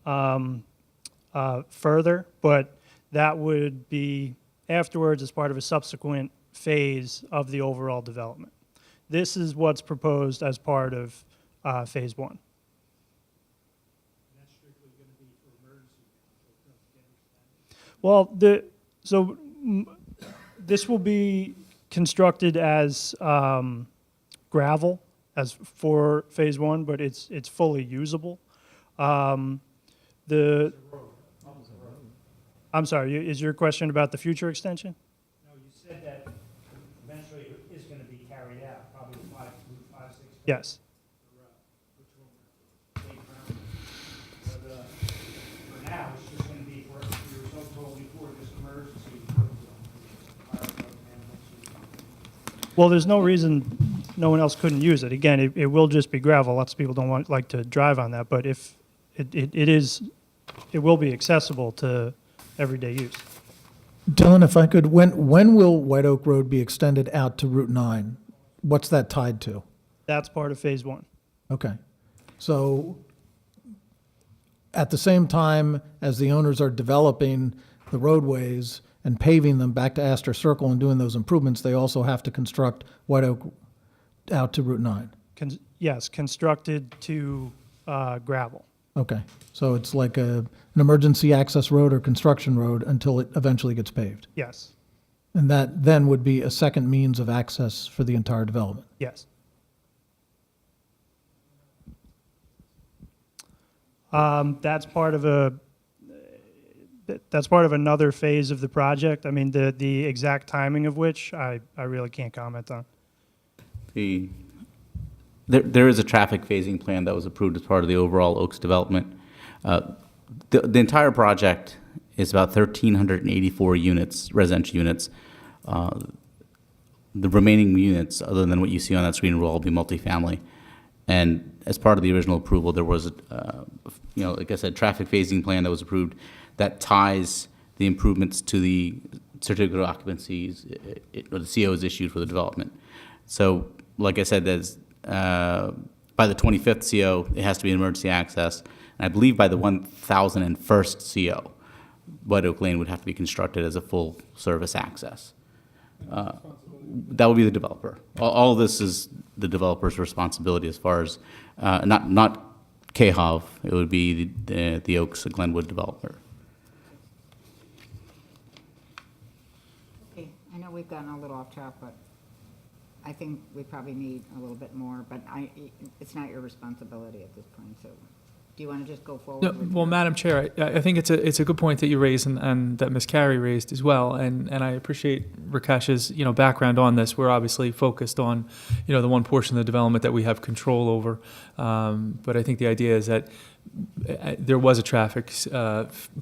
further, but that would be afterwards as part of a subsequent phase of the overall development. This is what's proposed as part of Phase 1. That's strictly going to be for emergency. Well, this will be constructed as gravel as for Phase 1, but it's fully usable. I'm sorry, is your question about the future extension? No, you said that eventually it is going to be carried out, probably 5, 6. Yes. For now, it's just going to be for, you were so told before, just emergency. Well, there's no reason no one else couldn't use it. Again, it will just be gravel. Lots of people don't like to drive on that, but if it will be accessible to everyday use. Dylan, if I could, when will White Oak Road be extended out to Route 9? What's that tied to? That's part of Phase 1. Okay. So at the same time as the owners are developing the roadways and paving them back to Astor Circle and doing those improvements, they also have to construct White Oak out to Route 9. Yes, constructed to gravel. Okay, so it's like an emergency access road or construction road until it eventually gets paved. Yes, And that then would be a second means of access for the entire development. yes. That's part of another phase of the project. I mean, the exact timing of which I really can't comment on. There is a traffic phasing plan that was approved as part of the overall Oaks development. The entire project is about 1,384 units, residential units. The remaining units, other than what you see on that screen, will all be multifamily. And as part of the original approval, there was, like I said, traffic phasing plan that was approved that ties the improvements to the certificate of occupancies or the CO is issued for the development. So, like I said, there's by the 25th CO, it has to be emergency access. And I believe by the 1,001st CO, White Oak Lane would have to be constructed as a full service access. That would be the developer. All of this is the developer's responsibility as far as, not KHOV, it would be the Oaks Glenwood developer. Okay, I know we've gotten a little off track, but I think we probably need a little bit more, but it's not your responsibility at this point, so do you want to just go forward? No, with well, your- Madam Chair, I think it's a good point that you raised and that Ms. Carey raised as well, and I appreciate Rakesh's background on this. We're obviously focused on the one portion of the development that we have control over, but I think the idea is that there was a traffic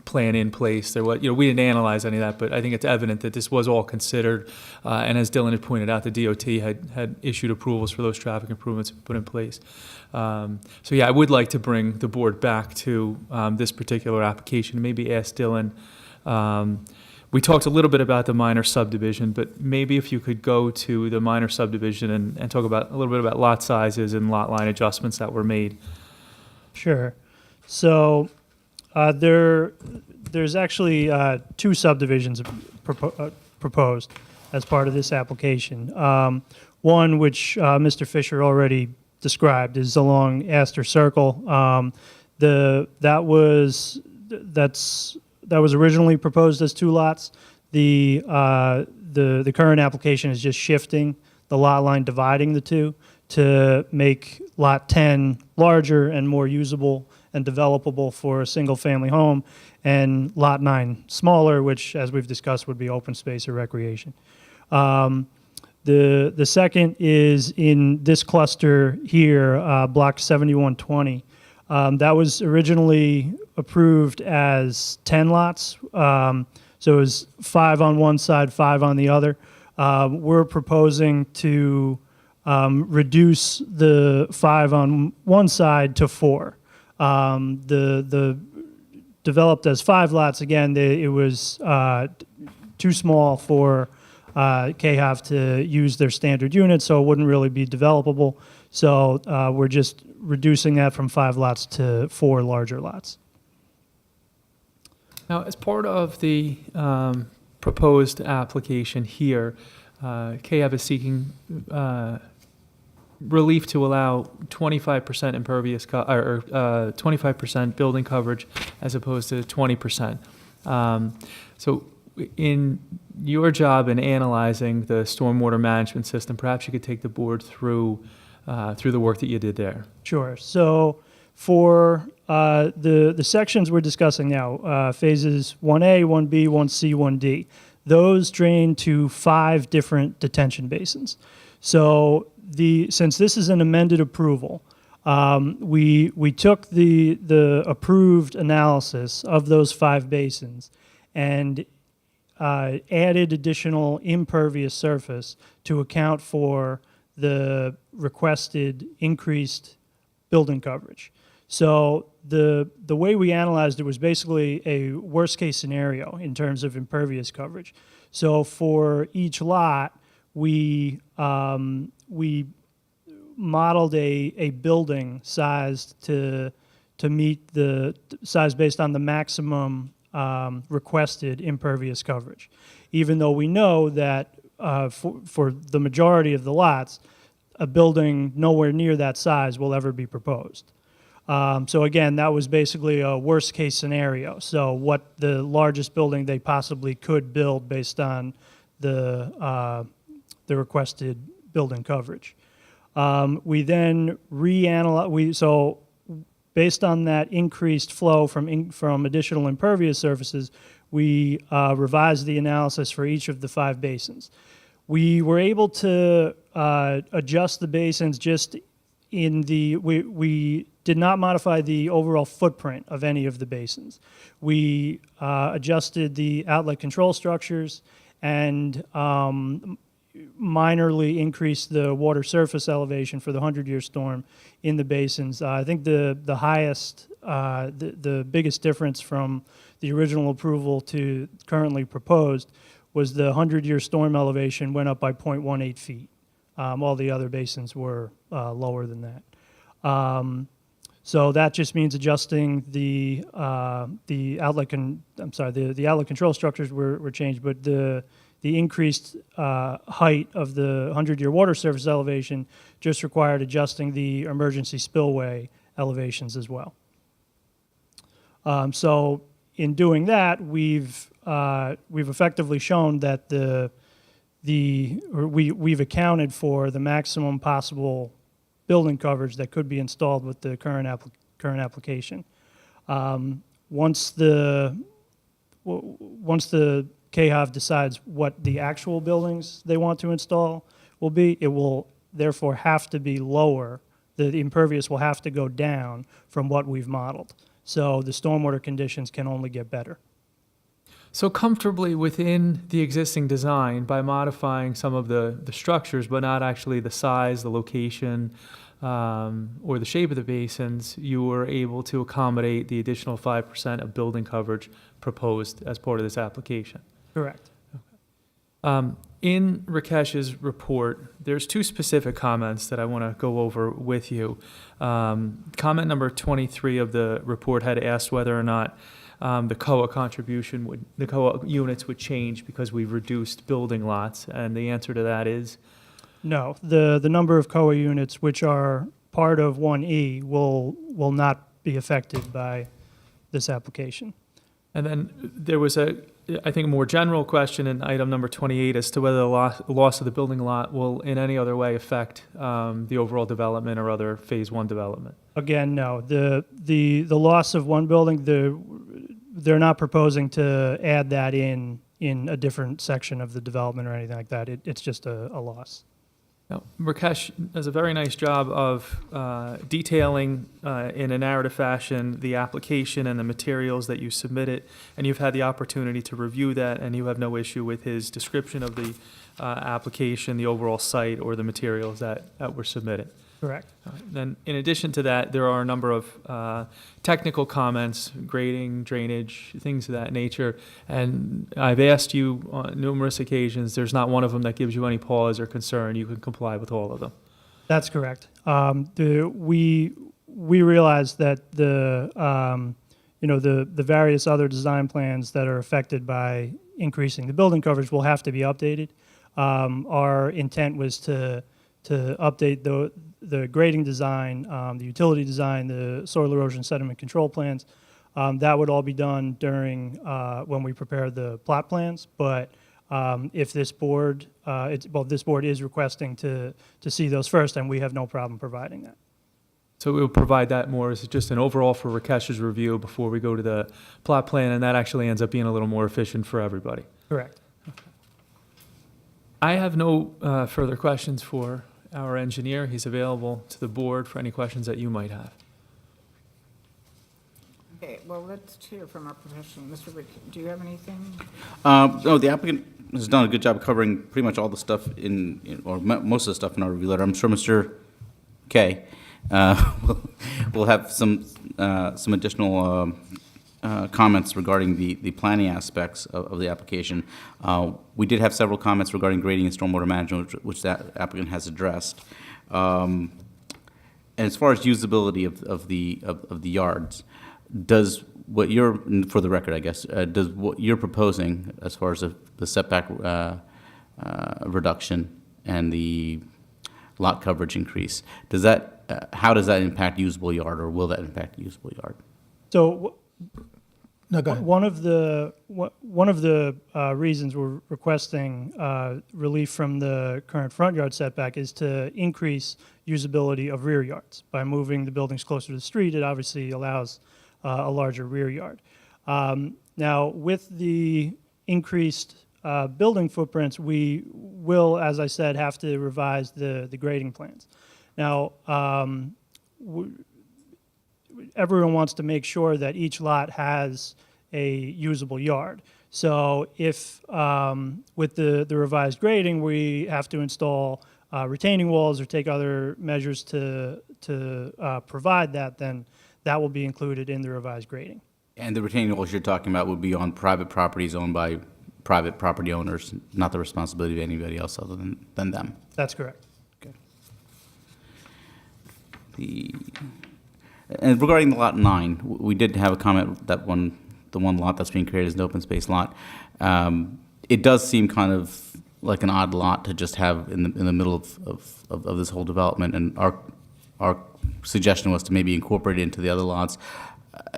plan in place. There was, we didn't analyze any of that, but I think it's evident that this was all considered. And as Dylan had pointed out, the DOT had issued approvals for those traffic improvements put in place. So yeah, I would like to bring the board back to this particular application. Maybe ask Dylan. We talked a little bit about the minor subdivision, but maybe if you could go to the minor subdivision and talk about a little bit about lot sizes and lot line adjustments that were made. Sure. So there's actually two subdivisions proposed as part of this application. One, which Mr. Fisher already described, is along Astor Circle. That was originally proposed as 2 lots. The current application is just shifting the lot line, dividing the two to make Lot 10 larger and more usable and developable for a single-family home, and Lot 9 smaller, which, as we've discussed, would be open space or recreation. The second is in this cluster here, Block 7120. That was originally approved as 10 lots, so it was 5 on one side, 5 on the other. We're proposing to reduce the 5 on one side to 4. The developed as 5 lots, again, it was too small for KHOV to use their standard units, so it wouldn't really be developable. So we're just reducing that from 5 lots to 4 larger lots. Now, as part of the proposed application here, KHOV is seeking relief to allow 25% impervious, or 25% building coverage as opposed to 20%. So in your job in analyzing the stormwater management system, perhaps you could take the board through the work that you did there. Sure. So for the sections we're discussing now, phases 1A, 1B, 1C, 1D, those drain to 5 different detention basins. So since this is an amended approval, we took the approved analysis of those 5 basins and added additional impervious surface to account for the requested increased building coverage. So the way we analyzed it was basically a worst case scenario in terms of impervious coverage. So for each lot, we modeled a building sized to to meet the size based on the maximum requested impervious coverage, even though we know that for the majority of the lots, a building nowhere near that size will ever be proposed. So again, that was basically a worst-case scenario. So what the largest building they possibly could build based on the requested building coverage. We then reanalyze. So based on that increased flow from additional impervious surfaces, we revised the analysis for each of the 5 basins. We were able to adjust the basins just in the, we did not modify the overall footprint of any of the basins. We adjusted the outlet control structures and minorly increased the water surface elevation for the 100-year storm in the basins. I think the highest, the biggest difference from the original approval to currently proposed was the 100-year storm elevation went up by 0.18 feet. All the other basins were lower than that. So that just means adjusting the outlet the outlet control structures were changed, but the increased height of the 100-year water surface elevation just required adjusting the emergency spillway elevations as well. So in doing that, we've effectively shown that we've accounted for the maximum possible building coverage that could be installed with the current application. Once the KHOV decides what the actual buildings they want to install will be, it will therefore have to be lower. The impervious will have to go down from what we've modeled. So the stormwater conditions can only get better. So comfortably within the existing design, by modifying some of the structures, but not actually the size, the location, or the shape of the basins, you were able to accommodate the additional 5% of building coverage proposed as part of this application. Correct. In Rakesh's report, there's 2 specific comments that I want to go over with you. Comment number 23 of the report had asked whether or not the COA contribution the COA units would change because we've reduced building lots, and the answer to that is? No, the number of COA units which are part of 1E will not be affected by this application. And then there was I think, a more general question in item number 28 as to whether the loss of the building lot will in any other way affect the overall development or other phase 1 development. Again, no. The loss of one building, they're not proposing to add that in a different section of the development or anything like that. It's just a loss. Now, Rakesh does a very nice job of detailing in a narrative fashion the application and the materials that you submitted, and you've had the opportunity to review that, and you have no issue with his description of the application, the overall site, or the materials that were submitted. Correct. Then, in addition to that, there are a number of technical comments, grading, drainage, things of that nature. And I've asked you on numerous occasions, there's not one of them that gives you any pause or concern. You can comply with all of them. That's correct. We realize that the various other design plans that are affected by increasing the building coverage will have to be updated. Our intent was to update the grading design, the utility design, the soil erosion sediment control plans. That would all be done during when we prepare the plot plans. But if this board, this board is requesting to see those first, and we have no problem providing that. So we'll provide that more as just an overall for Rakesh's review before we go to the plot plan, and that actually ends up being a little more efficient for everybody. Correct. I have no further questions for our engineer. He's available to the board for any questions that you might have. Okay, well, let's hear from our professional. Mr. Rick, do you have anything? No, the applicant has done a good job covering pretty much all the stuff or most of the stuff in our review letter. I'm sure Mr. K will have some additional comments regarding the planning aspects of the application. We did have several comments regarding grading and stormwater management, which that applicant has addressed. And as far as usability of the yards, does what you're, for the record, I guess, does what you're proposing as far as the setback reduction and the lot coverage increase, does that, how does that impact usable yard, or will that impact usable yard? So No, go ahead. one of the reasons we're requesting relief from the current front yard setback is to increase usability of rear yards. By moving the buildings closer to the street, it obviously allows a larger rear yard. Now, with the increased building footprints, we will, as I said, have to revise the grading plans. Now, everyone wants to make sure that each lot has a usable yard. So if, with the revised grading, we have to install retaining walls or take other measures to provide that, then that will be included in the revised grading. And the retaining walls you're talking about would be on private properties owned by private property owners, not the responsibility of anybody else other than them. That's correct. And regarding the lot 9, we did have a comment that the one lot that's being created is an open space lot. It does seem kind of like an odd lot to just have in the middle of this whole development, and our suggestion was to maybe incorporate it into the other lots,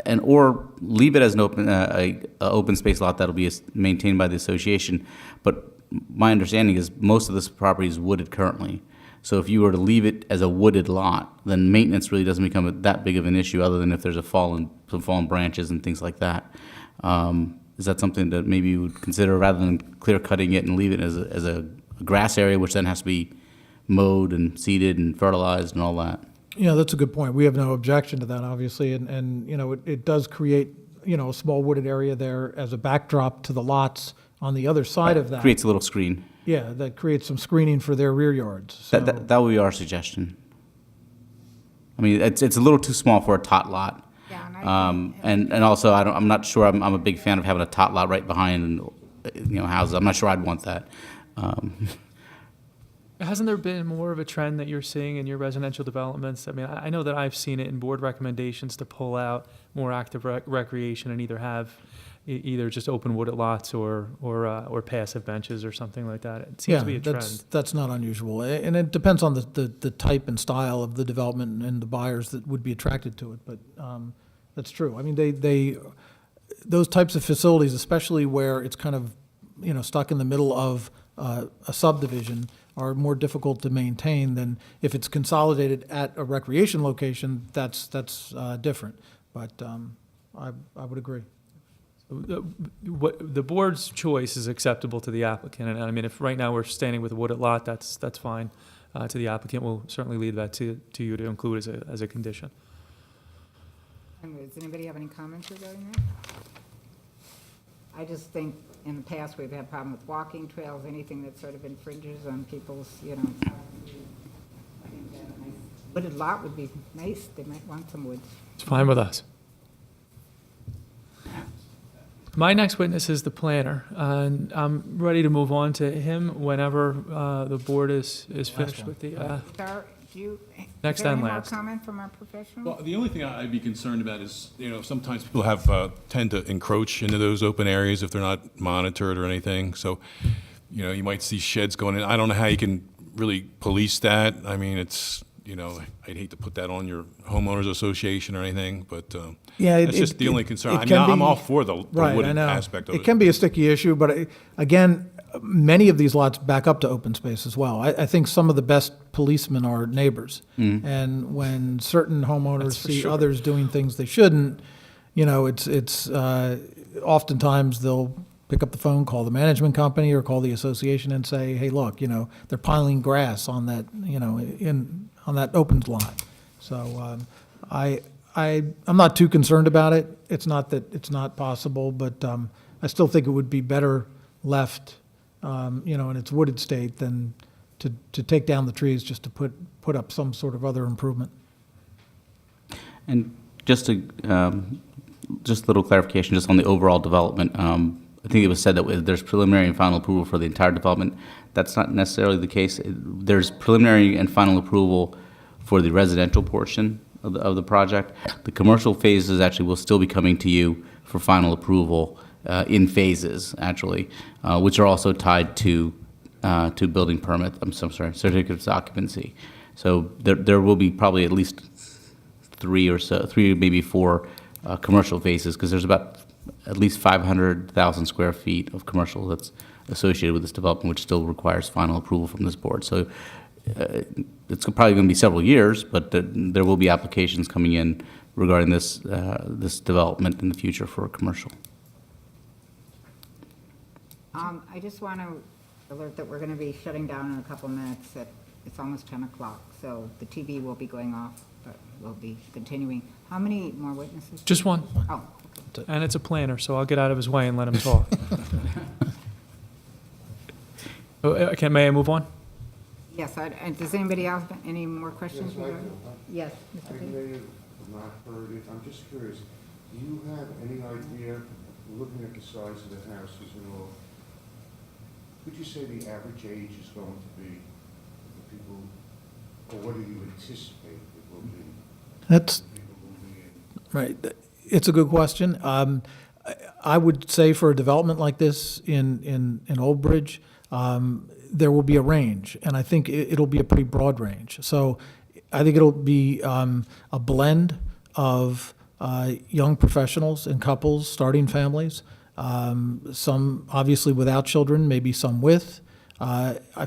and or leave it as an open space lot that'll be maintained by the association. But my understanding is most of this property is wooded currently. So if you were to leave it as a wooded lot, then maintenance really doesn't become that big of an issue, other than if there's some fallen branches and things like that. Is that something that maybe you would consider, rather than clear cutting it and leave it as a grass area, which then has to be mowed and seeded and fertilized and all that? Yeah, that's a good point. We have no objection to that, obviously, and you know, it does create, you know, a small wooded area there as a backdrop to the lots on the other side of that. Creates a little screen. Yeah, that creates some screening for their rear yards. So. That would be our suggestion. I mean, it's a little too small for a tot lot. Yeah, and And also, I'm not sure, I'm a big fan of having a tot lot right behind, houses. I'm not sure I'd want that. Hasn't there been more of a trend that you're seeing in your residential developments? I mean, I know that I've seen it in board recommendations to pull out more active recreation and either have either just open wooded lots or passive benches or something like that. It seems to be a trend. That's not unusual, and it depends on the type and style of the development and the buyers that would be attracted to it. But that's true. I mean, they those types of facilities, especially where it's kind of stuck in the middle of a subdivision, are more difficult to maintain than if it's consolidated at a recreation location. That's different. But I would agree. What the board's choice is acceptable to the applicant, and I mean, if right now we're standing with a wooded lot, that's fine to the applicant. We'll certainly leave that to you to include as a condition. does anybody have any comments regarding that? I just think in the past, we've had a problem with walking trails, anything that sort of infringes on people's, I think that a nice wooded lot would be nice. They might want some woods. It's fine with us. My next witness is the planner, and I'm ready to move on to him whenever the board is finished with the next and Any more last. comment from our professional? Well, the only thing I'd be concerned about is, sometimes people have, tend to encroach into those open areas if they're not monitored or anything. So, you might see sheds going in. I don't know how you can really police that. I mean, it's, I'd hate to put that on your homeowners association or anything, but that's just the only concern. I mean, I'm all for the wooded aspect of it. It can be a sticky issue, but again, many of these lots back up to open space as well. I think some of the best policemen are neighbors. And when certain homeowners see others doing things they shouldn't, it's oftentimes they'll pick up the phone, call the management company or call the association and say, hey, look, they're piling grass on that, on that open lot. So I'm not too concerned about it. It's not that it's not possible, but I still think it would be better left in its wooded state than to take down the trees just to put up some sort of other improvement. And just a little clarification, just on the overall development. I think it was said that there's preliminary and final approval for the entire development. That's not necessarily the case. There's preliminary and final approval for the residential portion of the project. The commercial phases actually will still be coming to you for final approval in phases, actually, which are also tied to building permit, certificates of occupancy. So there will be probably at least three, maybe four commercial phases, because there's about at least 500,000 square feet of commercial that's associated with this development, which still requires final approval from this board. So it's probably going to be several years, but there will be applications coming in regarding this development in the future for commercial. I just want to alert that we're going to be shutting down in a couple minutes. It's almost 10 o'clock, so the TV will be going off, but we'll be continuing. How many more witnesses? Just one. Oh, And it's a planner, so I'll get out of his way and let him talk. May I move on? yes. And does anybody else have any more questions? Yes. Mr. I Peter? may have not heard it. I'm just curious, do you have any idea, looking at the size of the houses and all, would you say the average age is going to be of the people, or what do you anticipate it will be? That's, People will be in? right. It's a good question. I would say for a development like this in Old Bridge, there will be a range, and I think it'll be a pretty broad range. So I think it'll be a blend of young professionals and couples starting families, some obviously without children, maybe some with.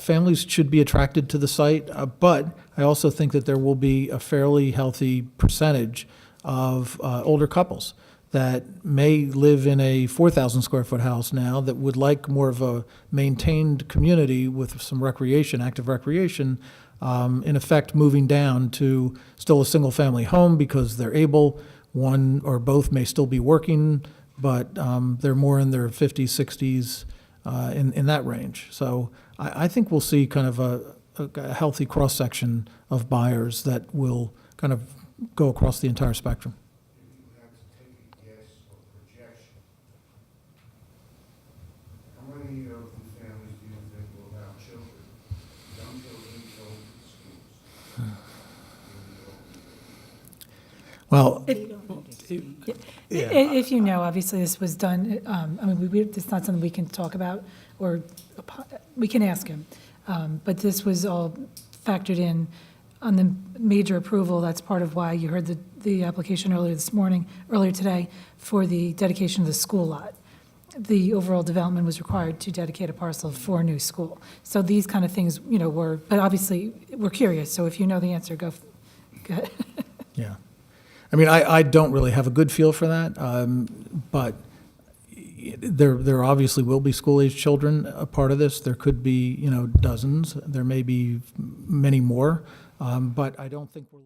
Families should be attracted to the site, but I also think that there will be a fairly healthy percentage of older couples that may live in a 4,000 square foot house now that would like more of a maintained community with some recreation, active recreation, in effect moving down to still a single family home because they're able. One or both may still be working, but they're more in their 50s, 60s, in that range. So I think we'll see kind of a healthy cross-section of buyers that will kind of go across the entire spectrum. If you had to take a guess or projection, how many of the families do you think will have children, young children going to schools? Well, If you know, obviously this was done, I mean, it's not something we can talk about, or we can ask him. But this was all factored in on the major approval. That's part of why you heard the application earlier today, for the dedication of the school lot. The overall development was required to dedicate a parcel for a new school. So these kind of things, were, but obviously, we're curious, so if you know the answer, go ahead. yeah. I mean, I don't really have a good feel for that, but there obviously will be school-aged children a part of this. There could be, dozens. There may be many more, but I don't think we're...